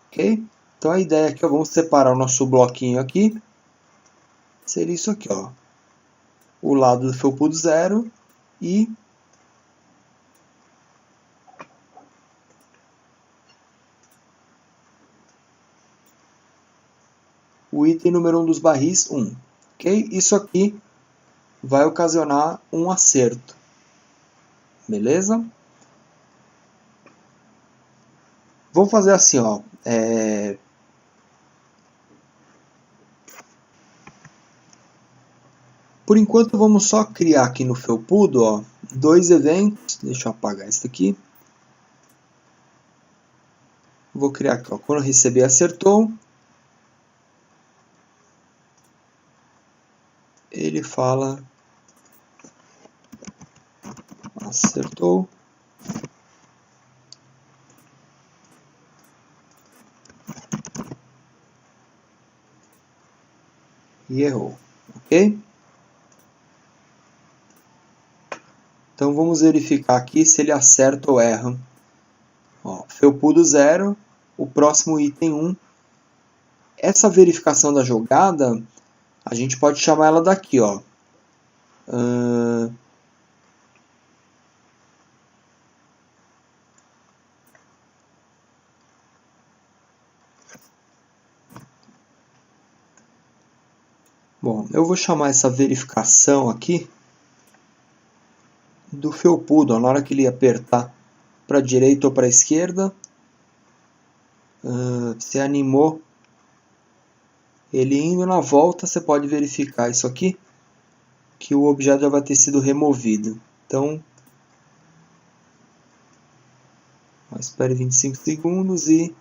ok? Então a ideia aqui, ó, vamos separar o nosso bloquinho aqui, seria isso aqui, ó. O lado do felpudo 0 e o item número 1 dos barris 1, ok? Isso aqui vai ocasionar um acerto, beleza? Vamos fazer assim, ó. Por enquanto vamos só criar aqui no felpudo, ó, 2 eventos. Deixa eu apagar isso aqui. Vou criar aqui, ó, quando receber acertou, ele fala acertou. E errou, ok? Então vamos verificar aqui se ele acerta ou erra. Ó, felpudo 0, o próximo item 1. Essa verificação da jogada, a gente pode chamar ela daqui, ó. Bom, eu vou chamar essa verificação aqui do felpudo, ó, na hora que ele apertar para a direita ou para a esquerda, se animou ele indo na volta, você pode verificar isso aqui, que o objeto já vai ter sido removido. Então, espere 25 segundos e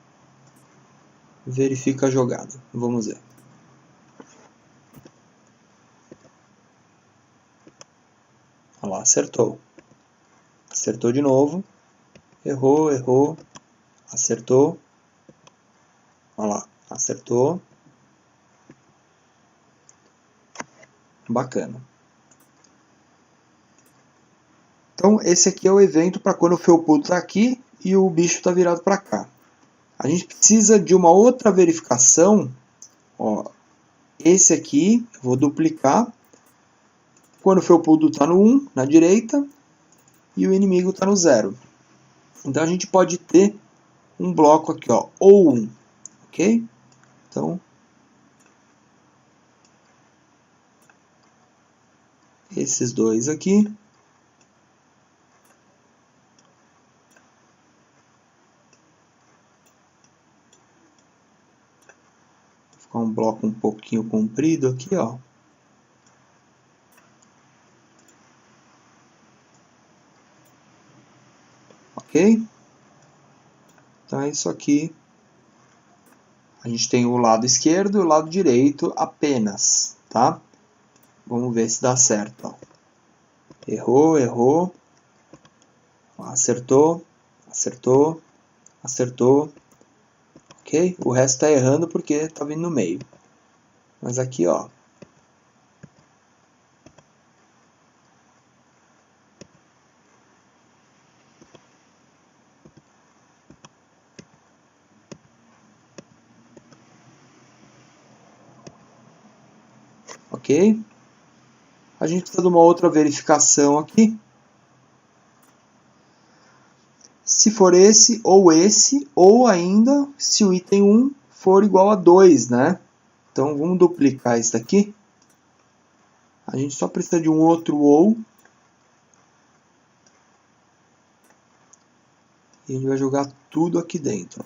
verifica a jogada. Vamos ver. Olha lá, acertou. Acertou de novo. Errou, errou. Acertou. Olha lá, acertou. Bacana. Então, esse aqui é o evento para quando o felpudo está aqui e o bicho está virado para cá. A gente precisa de uma outra verificação. Ó, esse aqui, eu vou duplicar. Quando o felpudo está no 1, na direita, e o inimigo está no 0. Então a gente pode ter um bloco aqui, ó, ou 1, ok? Então, esses dois aqui. Vou ficar um bloco um pouquinho comprido aqui, ó. Ok? Então é isso aqui. A gente tem o lado esquerdo e o lado direito apenas, tá? Vamos ver se dá certo, ó. Errou, errou. Acertou, acertou, acertou. Ok? O resto está errando porque está vindo no meio. Mas aqui, ó. Ok? A gente precisa de uma outra verificação aqui. Se for esse, ou ainda se o item 1 for igual a 2, né? Então vamos duplicar isso daqui. A gente só precisa de um outro ou. E a gente vai jogar tudo aqui dentro.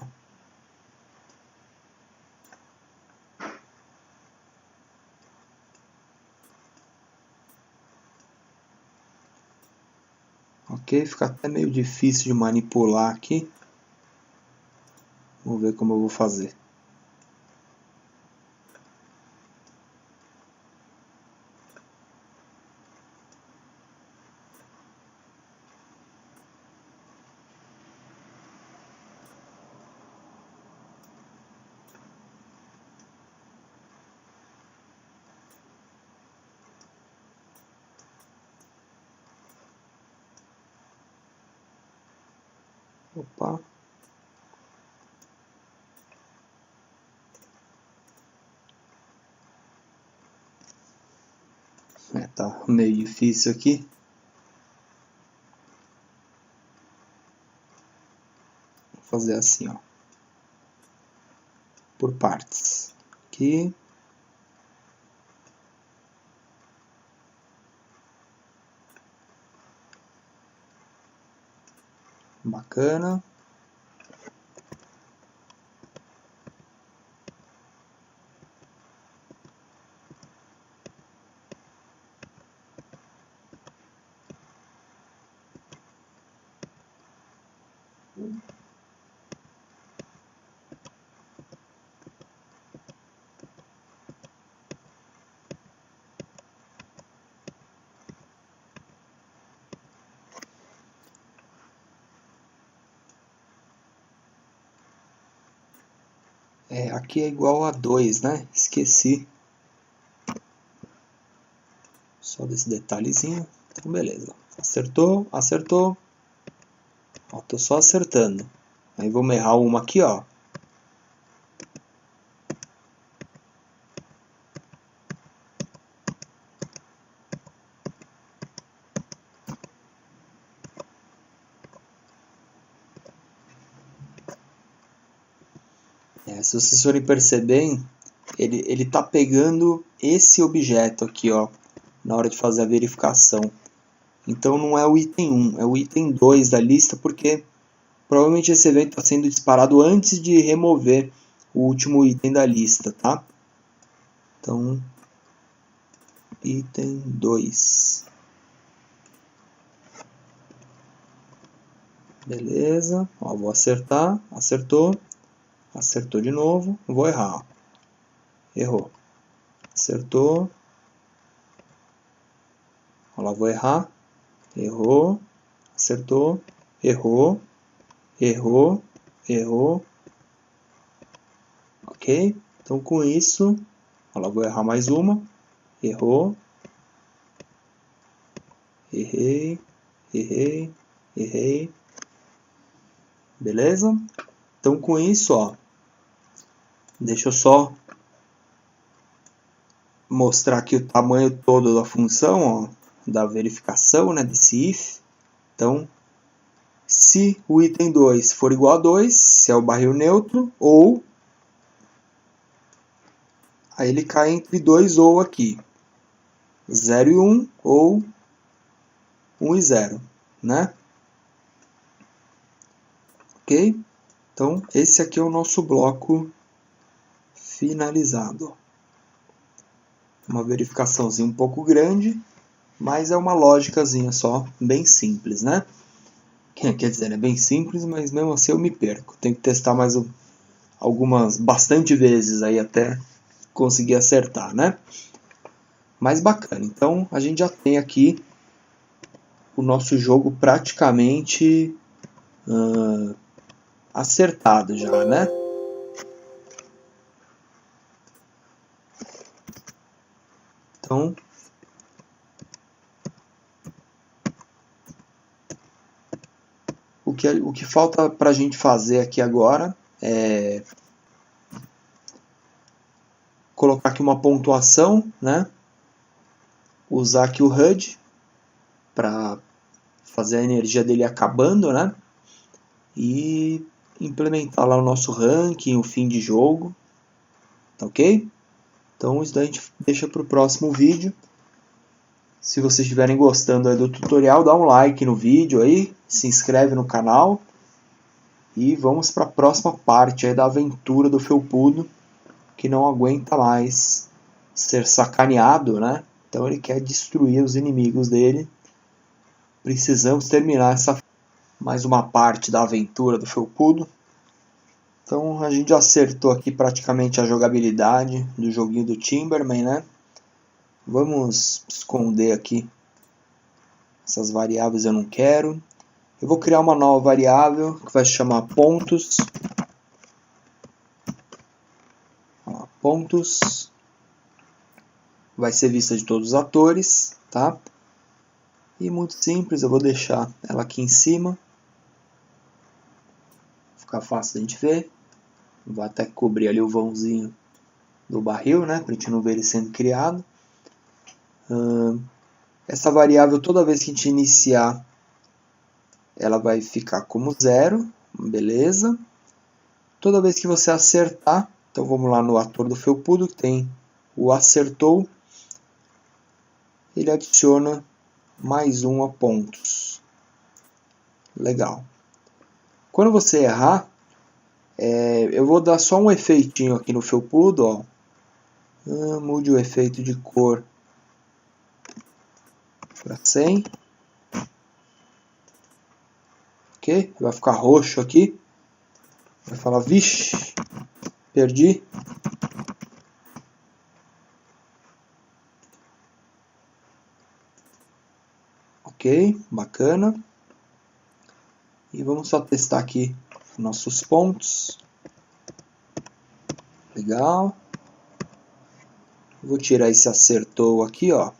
Ok, fica até meio difícil de manipular aqui. Vamos ver como eu vou fazer. Opa. Tá meio difícil aqui. Vou fazer assim, ó. Por partes. Aqui. Bacana. Aqui é igual a 2, né? Esqueci. Só desse detalhezinho. Então, beleza. Acertou, acertou. Ó, tô só acertando. Aí vamos errar uma aqui, ó. Se vocês forem perceberem, ele tá pegando esse objeto aqui, ó, na hora de fazer a verificação. Então não é o item 1, é o item 2 da lista, porque provavelmente esse evento está sendo disparado antes de remover o último item da lista, tá? Então, item 2. Beleza, ó, vou acertar, acertou, acertou de novo, vou errar, errou, acertou, ó lá, vou errar, errou, acertou, errou, errou, errou, ok? Então com isso, ó lá, vou errar mais uma, errou, errei, errei, errei, beleza? Então com isso, ó, deixa eu só mostrar aqui o tamanho todo da função, ó, da verificação, né, desse if. Então, se o item 2 for igual a 2, se é o barril neutro, ou aí ele cai entre 2 ou aqui, 0 e 1 ou 1 e 0, né? Ok? Então, esse aqui é o nosso bloco finalizado. Uma verificaçãozinha um pouco grande, mas é uma lógicazinha só, bem simples, né? Quer dizer, é bem simples, mas mesmo assim eu me perco. Tenho que testar mais bastante vezes aí até conseguir acertar, né? Mas bacana. Então a gente já tem aqui o nosso jogo praticamente acertado já, né? Então o que falta para a gente fazer aqui agora é colocar aqui uma pontuação, né? Usar aqui o HUD para fazer a energia dele acabando, né? E implementar lá o nosso ranking, o fim de jogo, tá ok? Então isso daí a gente deixa para o próximo vídeo. Se vocês estiverem gostando aí do tutorial, dá um like no vídeo aí, se inscreve no canal e vamos para a próxima parte aí da aventura do Felpudo, que não aguenta mais ser sacaneado, né? Então ele quer destruir os inimigos dele, precisamos terminar mais uma parte da aventura do Felpudo. Então a gente já acertou aqui praticamente a jogabilidade do joguinho do Timberman, né? Vamos esconder aqui essas variáveis, eu não quero. Eu vou criar uma nova variável que vai se chamar pontos. Pontos. Vai ser vista de todos os atores, tá? E muito simples, eu vou deixar ela aqui em cima. Ficar fácil da gente ver. Vou até cobrir ali o vãozinho do barril, né? Para a gente não ver ele sendo criado. Essa variável, toda vez que a gente iniciar, ela vai ficar como 0. Beleza. Toda vez que você acertar, então vamos lá no ator do Felpudo, que tem o acertou. Ele adiciona mais 1 a pontos. Legal. Quando você errar, eu vou dar só um efeitinho aqui no Felpudo, ó. Mude o efeito de cor para 100. Ok? Vai ficar roxo aqui. Vai falar, vixe, perdi. Ok, bacana. E vamos só testar aqui nossos pontos. Legal. Vou tirar esse acertou aqui, ó.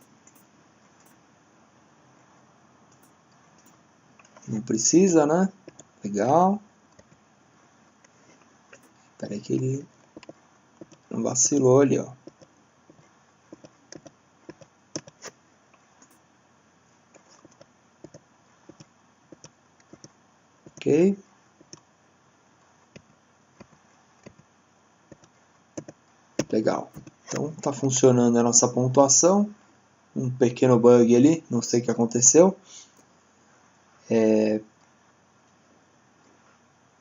Não precisa, né? Legal. Espera aí que ele vacilou ali, ó. Ok. Legal. Então está funcionando a nossa pontuação. Um pequeno bug ali, não sei o que aconteceu.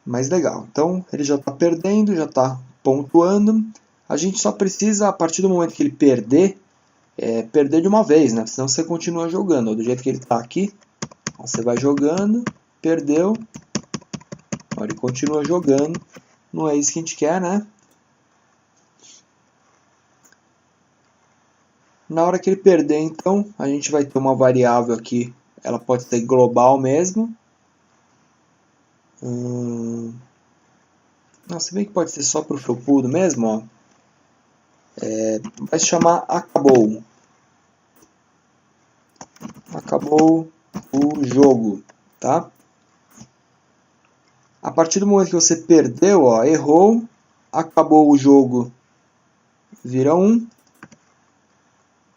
Mas legal. Então ele já está perdendo, já está pontuando. A gente só precisa, a partir do momento que ele perder, perder de uma vez, né? Senão você continua jogando. Do jeito que ele está aqui, você vai jogando, perdeu. Ele continua jogando. Não é isso que a gente quer, né? Na hora que ele perder, então, a gente vai ter uma variável aqui. Ela pode ser global mesmo. Não, se bem que pode ser só para o Felpudo mesmo, ó. Vai se chamar acabou. Acabou o jogo, tá? A partir do momento que você perdeu, ó, errou, acabou o jogo, vira 1.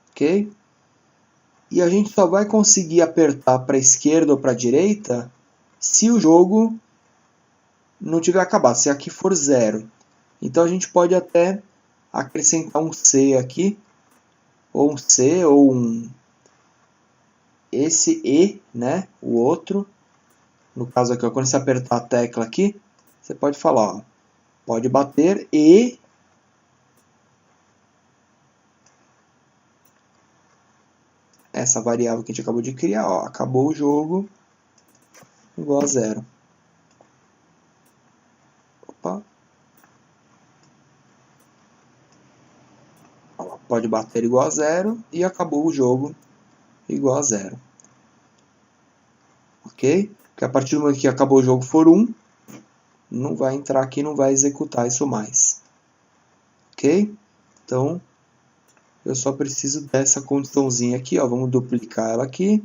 Ok? E a gente só vai conseguir apertar para a esquerda ou para a direita se o jogo não tiver acabado, se aqui for 0. Então a gente pode até acrescentar um C aqui, ou um C, ou um... esse E, né? O outro. No caso aqui, ó, quando você apertar a tecla aqui, você pode falar, ó, pode bater e... essa variável que a gente acabou de criar, ó, acabou o jogo, igual a 0. Opa. Ó, pode bater igual a 0 e acabou o jogo igual a 0. Ok? Porque a partir do momento que acabou o jogo for 1, não vai entrar aqui, não vai executar isso mais. Ok? Então, eu só preciso dessa condiçãozinha aqui, ó. Vamos duplicar ela aqui.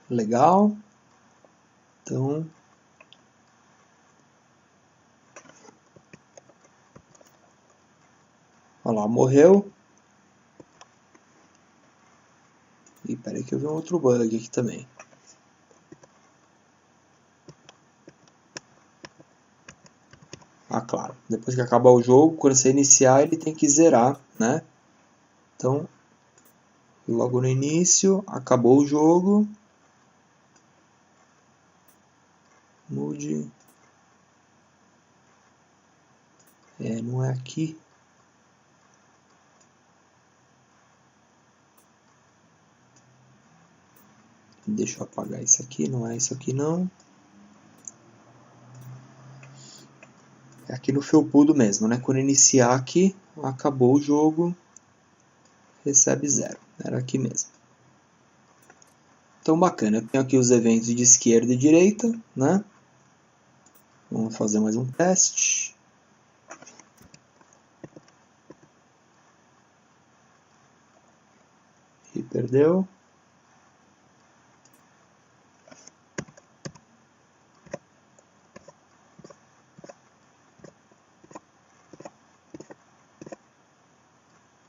Legal. Então, olha lá, morreu. E peraí que eu vi um outro bug aqui também. Ah, claro. Depois que acabar o jogo, quando você iniciar, ele tem que zerar, né? Então, logo no início, acabou o jogo. Mude. Não é aqui. Deixa eu apagar isso aqui, não é isso aqui não. É aqui no felpudo mesmo, né? Quando iniciar aqui, acabou o jogo, recebe 0. Era aqui mesmo. Então, bacana. Eu tenho aqui os eventos de esquerda e direita, né? Vamos fazer mais um teste. E perdeu.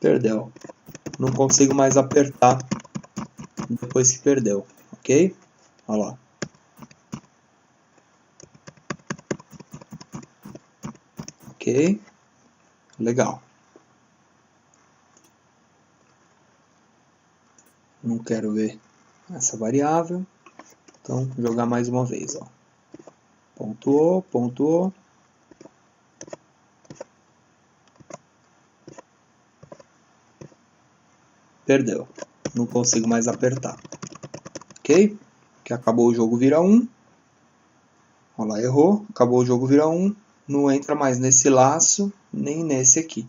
Perdeu. Não consigo mais apertar depois que perdeu, ok? Olha lá. Ok. Legal. Não quero ver essa variável. Então, jogar mais uma vez, ó. Pontuou, pontuou. Perdeu. Não consigo mais apertar. Ok? Que acabou o jogo, vira 1. Olha lá, errou. Acabou o jogo, vira 1. Não entra mais nesse laço, nem nesse aqui.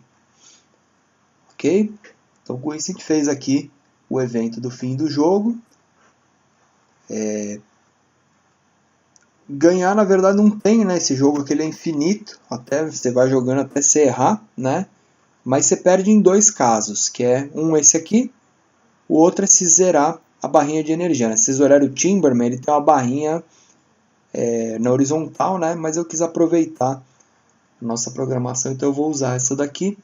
Ok? Então, com isso a gente fez aqui o evento do fim do jogo. Ganhar, na verdade, não tem, né? Esse jogo aqui ele é infinito. Até você vai jogando até você errar, né? Mas você perde em 2 casos, que é esse aqui, o outro é se zerar a barrinha de energia, né? Se zerar o Timberman, ele tem uma barrinha na horizontal, né? Mas eu quis aproveitar a nossa programação, então eu vou usar essa daqui.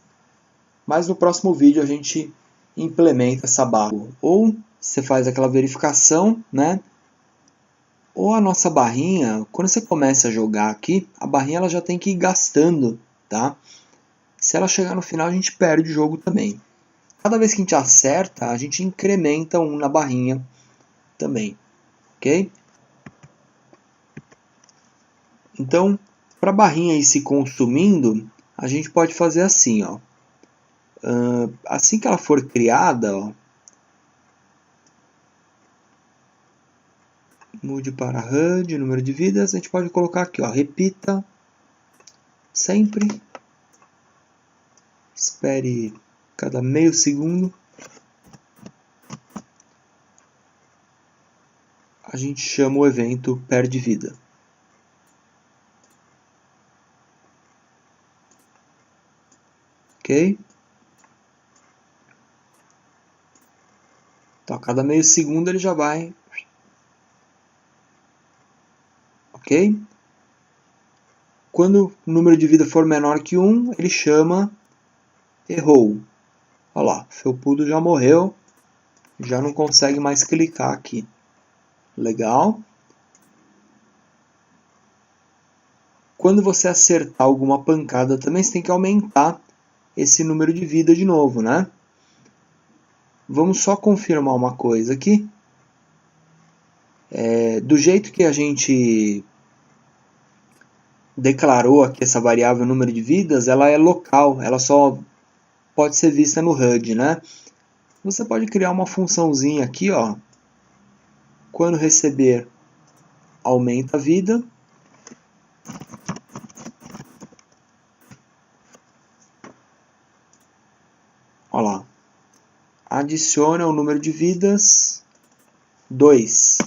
Mas no próximo vídeo a gente implementa essa barra. Ou você faz aquela verificação, né? Ou a nossa barrinha, quando você começa a jogar aqui, a barrinha ela já tem que ir gastando, tá? Se ela chegar no final, a gente perde o jogo também. Cada vez que a gente acerta, a gente incrementa 1 na barrinha também, ok? Então, para a barrinha ir se consumindo, a gente pode fazer assim, ó. Assim que ela for criada, ó, mude para HUD, número de vidas, a gente pode colocar aqui, ó, repita sempre, espere cada meio segundo, a gente chama o evento perde vida. Ok? Então, a cada meio segundo ele já vai. Ok? Quando o número de vida for menor que 1, ele chama errou. Olha lá, felpudo já morreu, já não consegue mais clicar aqui. Legal. Quando você acertar alguma pancada também, você tem que aumentar esse número de vida de novo, né? Vamos só confirmar uma coisa aqui. Do jeito que a gente declarou aqui essa variável número de vidas, ela é local, ela só pode ser vista no HUD, né? Você pode criar uma funçãozinha aqui, ó. Quando receber, aumenta a vida. Olha lá. Adiciona o número de vidas 2.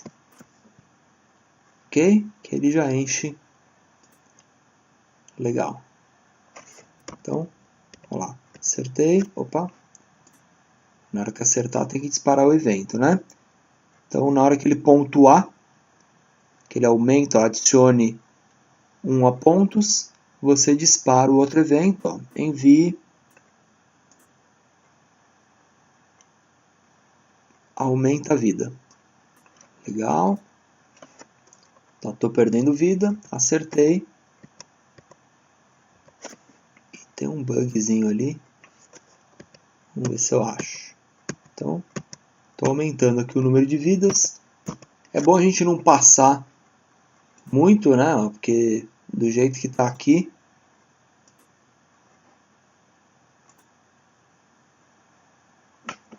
Ok? Que ele já enche. Legal. Então, olha lá. Acertei. Opa. Na hora que acertar, tem que disparar o evento, né? Então, na hora que ele pontuar, que ele aumenta, adicione 1 a pontos, você dispara o outro evento. Ó. Envie. Aumenta a vida. Legal. Então, estou perdendo vida. Acertei. E tem um bugzinho ali. Vamos ver se eu acho. Então, Estou aumentando aqui o número de vidas. É bom a gente não passar muito, né? Porque do jeito que está aqui,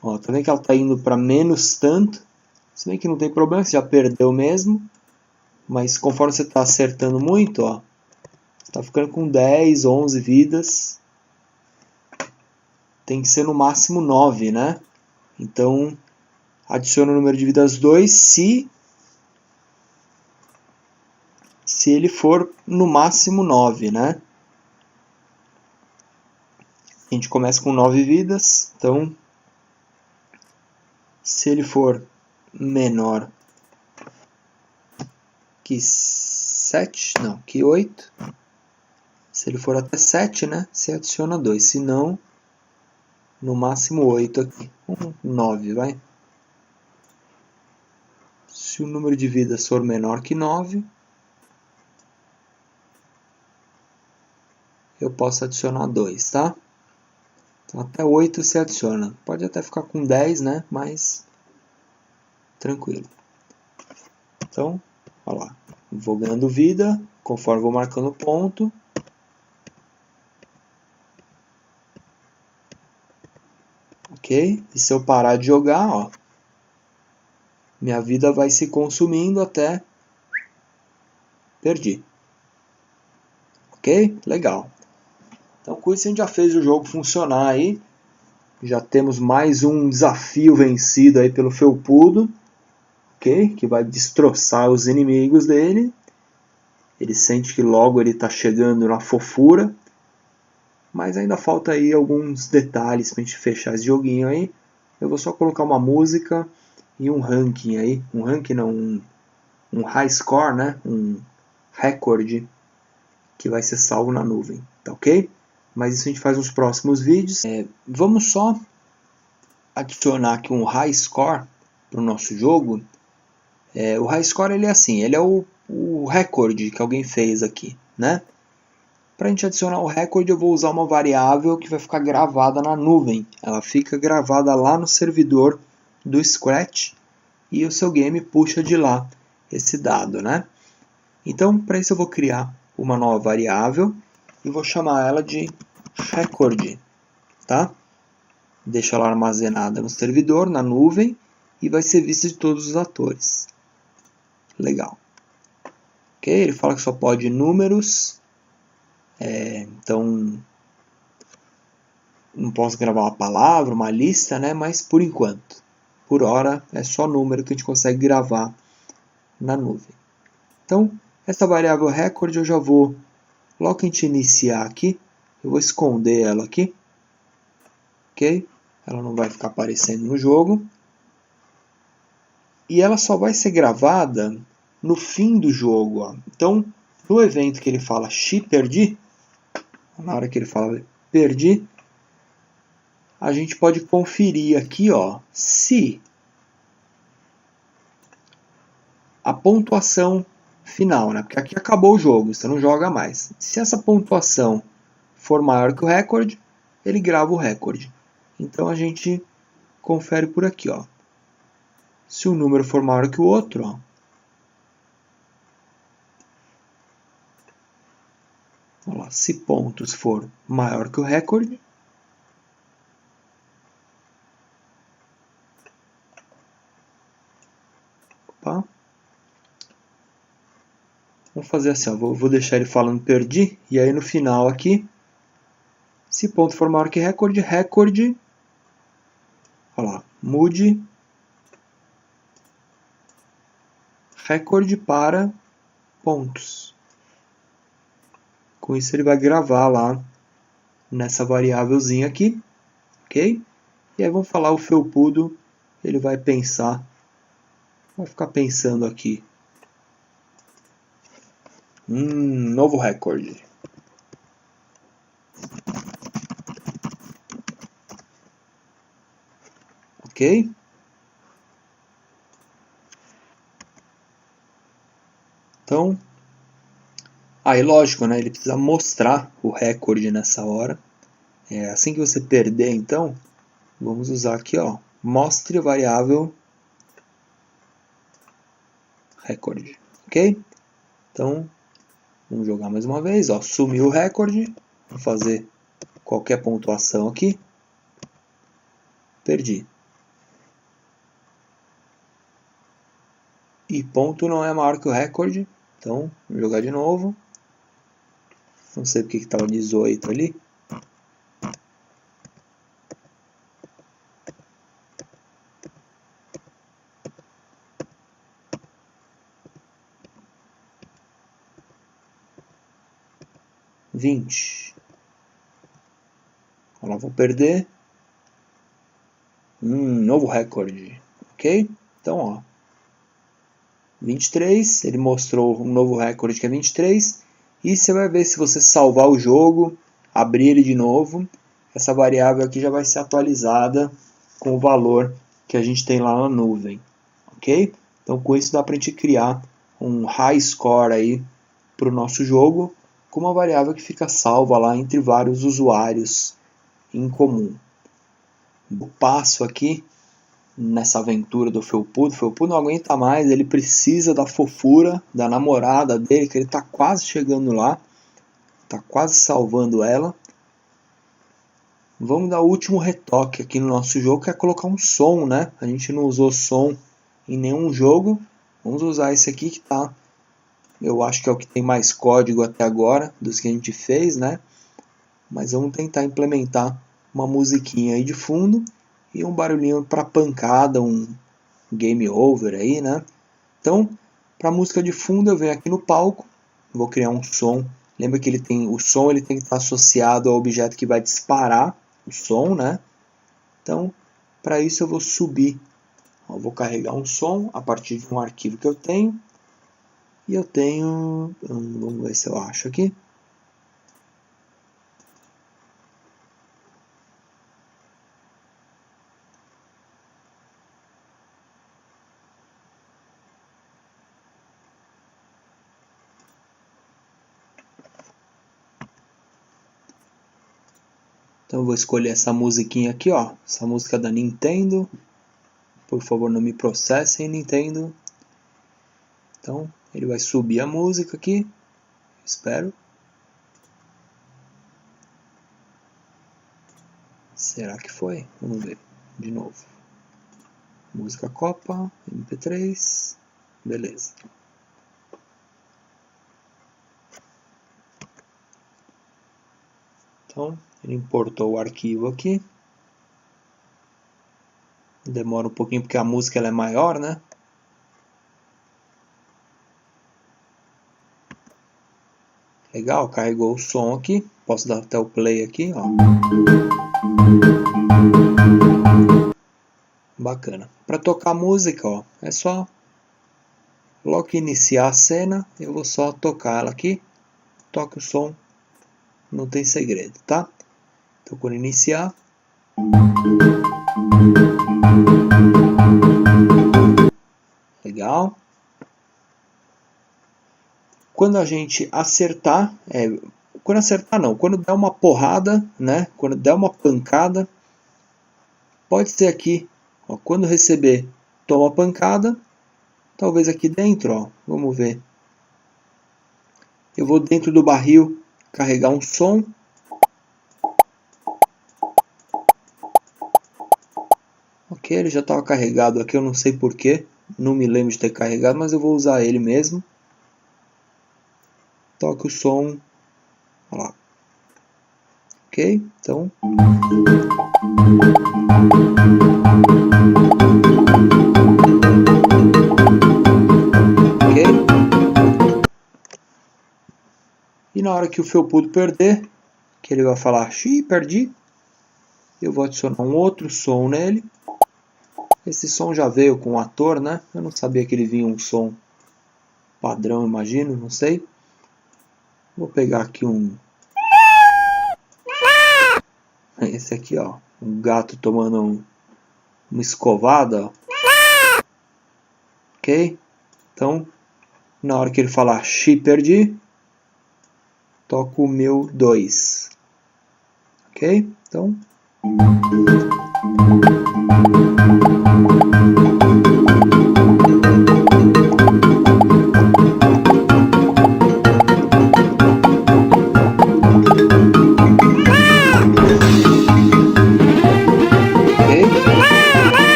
ó, tá vendo que ela está indo para menos tanto. Se bem que não tem problema, você já perdeu mesmo. Mas conforme você está acertando muito, ó, você está ficando com 10, 11 vidas. Tem que ser no máximo 9, né? Então, adiciona o número de vidas 2 se ele for no máximo 9, né? A gente começa com 9 vidas, então se ele for menor que 7, não, que 8, se ele for até 7, né, você adiciona 2, se não, no máximo 8 aqui, 9, vai. Se o número de vidas for menor que 9, eu posso adicionar 2, tá? Então, até 8 você adiciona. Pode até ficar com 10, né? Mas tranquilo. Então, olha lá. Vou ganhando vida, conforme vou marcando ponto. Ok? E se eu parar de jogar, ó, minha vida vai se consumindo até perdi. Ok? Legal. Então com isso a gente já fez o jogo funcionar aí. Já temos mais um desafio vencido aí pelo Felpudo. Ok? Que vai destroçar os inimigos dele. Ele sente que logo ele está chegando na fofura. Mas ainda falta aí alguns detalhes para a gente fechar esse joguinho aí. Eu vou só colocar uma música e um ranking aí. Um ranking não, um high score, né? Um recorde que vai ser salvo na nuvem, tá ok? Mas isso a gente faz nos próximos vídeos. Vamos só adicionar aqui um high score para o nosso jogo. O high score ele é assim, ele é o recorde que alguém fez aqui, né? Para a gente adicionar o recorde, eu vou usar uma variável que vai ficar gravada na nuvem. Ela fica gravada lá no servidor do Scratch e o seu game puxa de lá esse dado, né? Então, para isso eu vou criar uma nova variável e vou chamar ela de record, tá? Deixa ela armazenada no servidor, na nuvem, e vai ser vista de todos os atores. Legal. Ok? Ele fala que só pode números, então não posso gravar uma palavra, uma lista, né? Mas por enquanto, por hora, é só número que a gente consegue gravar na nuvem. Então, essa variável record eu já vou, logo que a gente iniciar aqui, eu vou esconder ela aqui, ok? Ela não vai ficar aparecendo no jogo. E ela só vai ser gravada no fim do jogo. Ó. Então, no evento que ele fala perdi, na hora que ele fala perdi, a gente pode conferir aqui, ó, se a pontuação final, né? Porque aqui acabou o jogo, você não joga mais. Se essa pontuação for maior que o recorde, ele grava o recorde. Então a gente confere por aqui, ó. Se um número for maior que o outro, ó, vamos lá, se pontos for maior que o recorde, opa, vamos fazer assim, ó, vou deixar ele falando perdi, e aí no final aqui, se ponto for maior que recorde, recorde, olha lá, mude recorde para pontos. Com isso ele vai gravar lá nessa variávelzinha aqui, ok? E aí vamos falar o Felpudo, ele vai pensar, vai ficar pensando aqui. Novo recorde. Ok? Então, aí lógico, né? Ele precisa mostrar o recorde nessa hora. Assim que você perder, então, vamos usar aqui, ó, mostre a variável recorde, ok? Então, vamos jogar mais uma vez, ó, sumiu o recorde, vou fazer qualquer pontuação aqui, perdi. E ponto não é maior que o recorde, então, vou jogar de novo, não sei porque que estava 18 ali. Olha lá, vou perder. Novo recorde. Ok? Então, ó. 23. Ele mostrou um novo recorde que é 23. E você vai ver, se você salvar o jogo, abrir ele de novo, essa variável aqui já vai ser atualizada com o valor que a gente tem lá na nuvem. Ok? Então, com isso dá para a gente criar um high score aí para o nosso jogo, com uma variável que fica salva lá entre vários usuários em comum. O passo aqui nessa aventura do Felpudo, o Felpudo não aguenta mais, ele precisa da fofura da namorada dele, que ele está quase chegando lá, está quase salvando ela. Vamos dar o último retoque aqui no nosso jogo, que é colocar um som, né? A gente não usou som em nenhum jogo, vamos usar esse aqui que tá, eu acho que é o que tem mais código até agora dos que a gente fez, né? Mas vamos tentar implementar uma musiquinha aí de fundo e um barulhinho para pancada, um game over aí, né? Então, para música de fundo eu venho aqui no palco, vou criar um som. Lembra que o som ele tem que estar associado ao objeto que vai disparar o som, né? Então, para isso eu vou subir, eu vou carregar um som a partir de um arquivo que eu tenho. E eu tenho, vamos ver se eu acho aqui. Então eu vou escolher essa musiquinha aqui, ó, essa música da Nintendo. Por favor, não me processem, Nintendo. Então, ele vai subir a música aqui, espero. Será que foi? Vamos ver de novo. Música Copa, MP3, beleza. Então, ele importou o arquivo aqui. Demora um pouquinho porque a música ela é maior, né? Legal, carregou o som aqui. Posso dar até o play aqui, ó. Bacana. Para tocar música, ó, é só logo que iniciar a cena, eu vou só tocar ela aqui. Toque o som, não tem segredo, tá? Então quando iniciar, legal. Quando a gente acertar, quando der uma porrada, né? Quando der uma pancada, pode ser aqui, ó, quando receber, toma pancada, talvez aqui dentro, ó, vamos ver. Eu vou dentro do barril carregar um som. Ok, ele já estava carregado aqui, eu não sei porquê, não me lembro de ter carregado, mas eu vou usar ele mesmo. Toque o som, olha lá. Ok, então. Ok. E na hora que o Felpudo perder, que ele vai falar, xiii, perdi, eu vou adicionar um outro som nele. Esse som já veio com o ator, né? Eu não sabia que ele vinha um som padrão, imagino, não sei. Vou pegar aqui esse aqui, ó, um gato tomando uma escovada, ó. Ok? Então, na hora que ele falar "Xi, perdi", toco o meu 2. Ok? Então,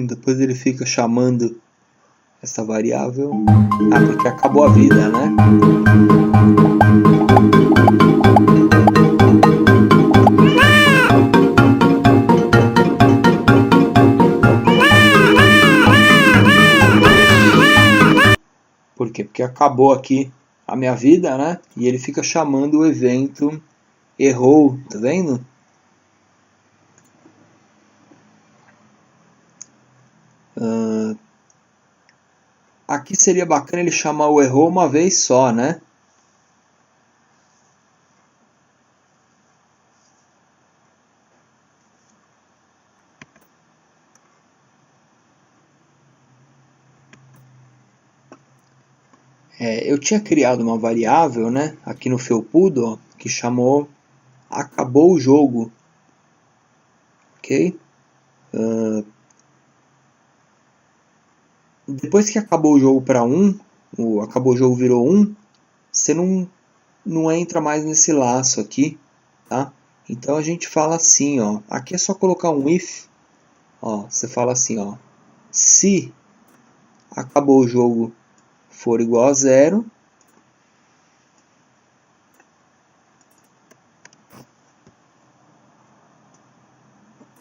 Depois ele fica chamando essa variável. Ah, porque acabou a vida, né? Por quê? Porque acabou aqui a minha vida, né? E ele fica chamando o evento errou, tá vendo? Aqui seria bacana ele chamar o errou uma vez só, né? Eu tinha criado uma variável, né, aqui no felpudo, ó, que chamou acabou o jogo, ok? Depois que acabou o jogo para 1, acabou o jogo virou 1, você não entra mais nesse laço aqui, tá? Então a gente fala assim, ó, aqui é só colocar um if, ó, você fala assim, ó, se acabou o jogo for igual a 0,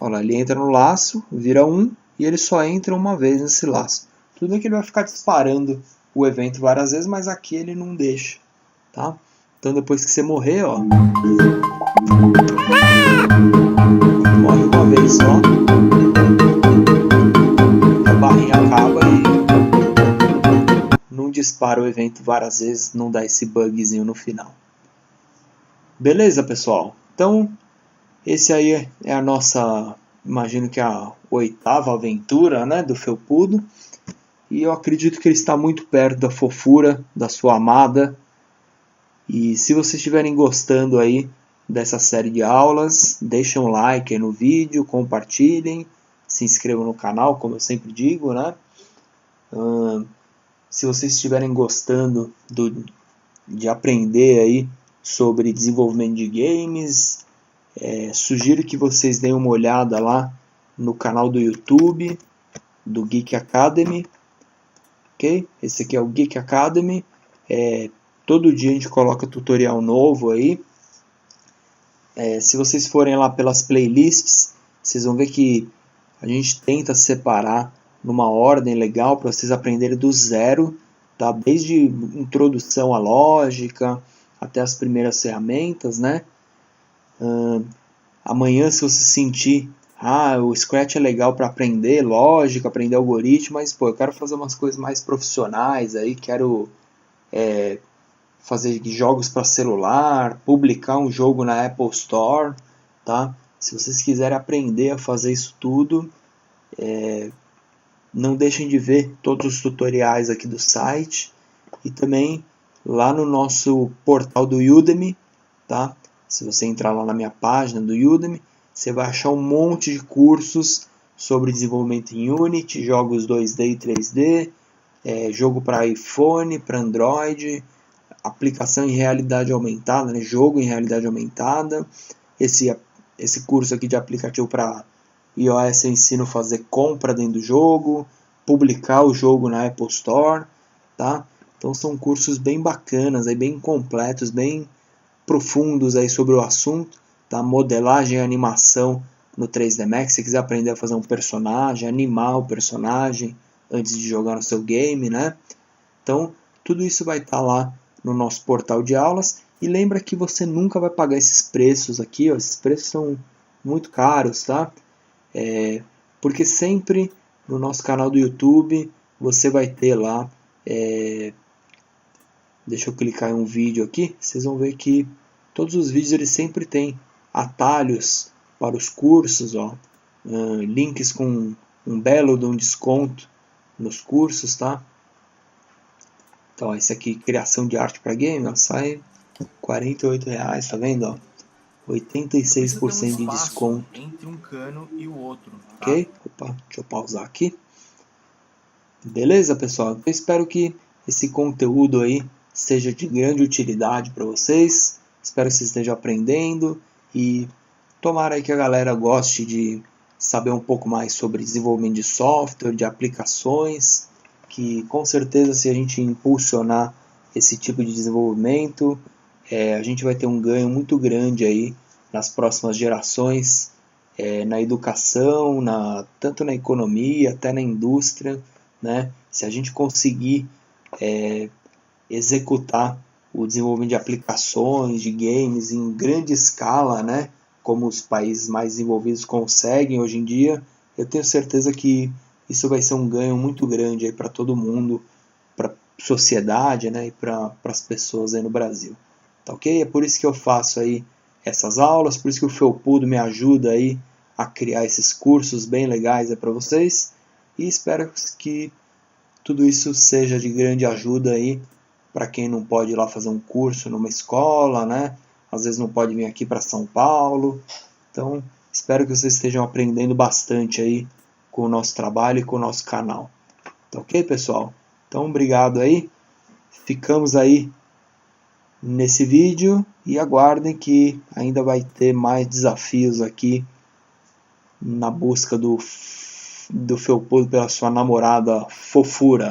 olha lá, ele entra no laço, vira 1 e ele só entra uma vez nesse laço. Tudo bem que ele vai ficar disparando o evento várias vezes, mas aqui ele não deixa, tá? Então depois que você morrer, ó, morre uma vez só, a barrinha acaba e não dispara o evento várias vezes, não dá esse bugzinho no final. Beleza, pessoal? Então, esse aí é a nossa, imagino que a 8ª aventura, né, do felpudo. E eu acredito que ele está muito perto da fofura da sua amada. E se vocês estiverem gostando aí dessa série de aulas, deixem um like aí no vídeo, compartilhem, se inscrevam no canal, como eu sempre digo, né? Se vocês estiverem gostando de aprender aí sobre desenvolvimento de games, sugiro que vocês deem uma olhada lá no canal do YouTube do Geek Academy. Okay? Esse aqui é o Geek Academy. Todo dia a gente coloca tutorial novo aí. Se vocês forem lá pelas playlists, vocês vão ver que a gente tenta separar numa ordem legal para vocês aprenderem do zero, tá? Desde introdução à lógica até as primeiras ferramentas, né? Amanhã, se você sentir o Scratch é legal para aprender lógica, aprender algoritmo, mas pô, eu quero fazer umas coisas mais profissionais aí, quero fazer jogos para celular, publicar um jogo na Apple Store, tá? Se vocês quiserem aprender a fazer isso tudo, não deixem de ver todos os tutoriais aqui do site e também lá no nosso portal do Udemy, tá? Se você entrar lá na minha página do Udemy, você vai achar um monte de cursos sobre desenvolvimento em Unity, jogos 2D e 3D, jogo para iPhone, para Android, aplicação em realidade aumentada, né? Jogo em realidade aumentada. Esse curso aqui de aplicativo para iOS eu ensino a fazer compra dentro do jogo, publicar o jogo na Apple Store, tá? Então são cursos bem bacanas, aí, bem completos, bem profundos aí sobre o assunto, tá? Modelagem e animação no 3D Max, se você quiser aprender a fazer um personagem, animar o personagem antes de jogar no seu game, né? Então, tudo isso vai estar lá no nosso portal de aulas. E lembra que você nunca vai pagar esses preços aqui, ó, esses preços são muito caros, tá? Porque sempre no nosso canal do YouTube você vai ter lá, deixa eu clicar em um vídeo aqui, vocês vão ver que todos os vídeos eles sempre têm atalhos para os cursos, ó, links com um belo de um desconto nos cursos, tá? Então esse aqui, criação de arte para game, ó, sai R$48, tá vendo? Ó? 86% de desconto. Entre um cano e o outro, tá? Ok? Opa, deixa eu pausar aqui. Beleza, pessoal? Eu espero que esse conteúdo aí seja de grande utilidade para vocês. Espero que vocês estejam aprendendo e tomara aí que a galera goste de saber um pouco mais sobre desenvolvimento de software, de aplicações, que com certeza se a gente impulsionar esse tipo de desenvolvimento, a gente vai ter um ganho muito grande aí nas próximas gerações, na educação, tanto na economia, até na indústria, né? Se a gente conseguir executar o desenvolvimento de aplicações, de games em grande escala, né? Como os países mais desenvolvidos conseguem hoje em dia, eu tenho certeza que isso vai ser um ganho muito grande para todo mundo, para a sociedade, né? E para as pessoas aí no Brasil. Tá ok? É por isso que eu faço aí essas aulas, por isso que o Felpudo me ajuda aí a criar esses cursos bem legais para vocês, e espero que tudo isso seja de grande ajuda aí para quem não pode ir lá fazer um curso numa escola, né? Às vezes não pode vir aqui para São Paulo. Então, espero que vocês estejam aprendendo bastante aí com o nosso trabalho e com o nosso canal. Tá ok, pessoal? Então, obrigado aí. Ficamos aí nesse vídeo e aguardem que ainda vai ter mais desafios aqui na busca do Felpudo pela sua namorada fofura.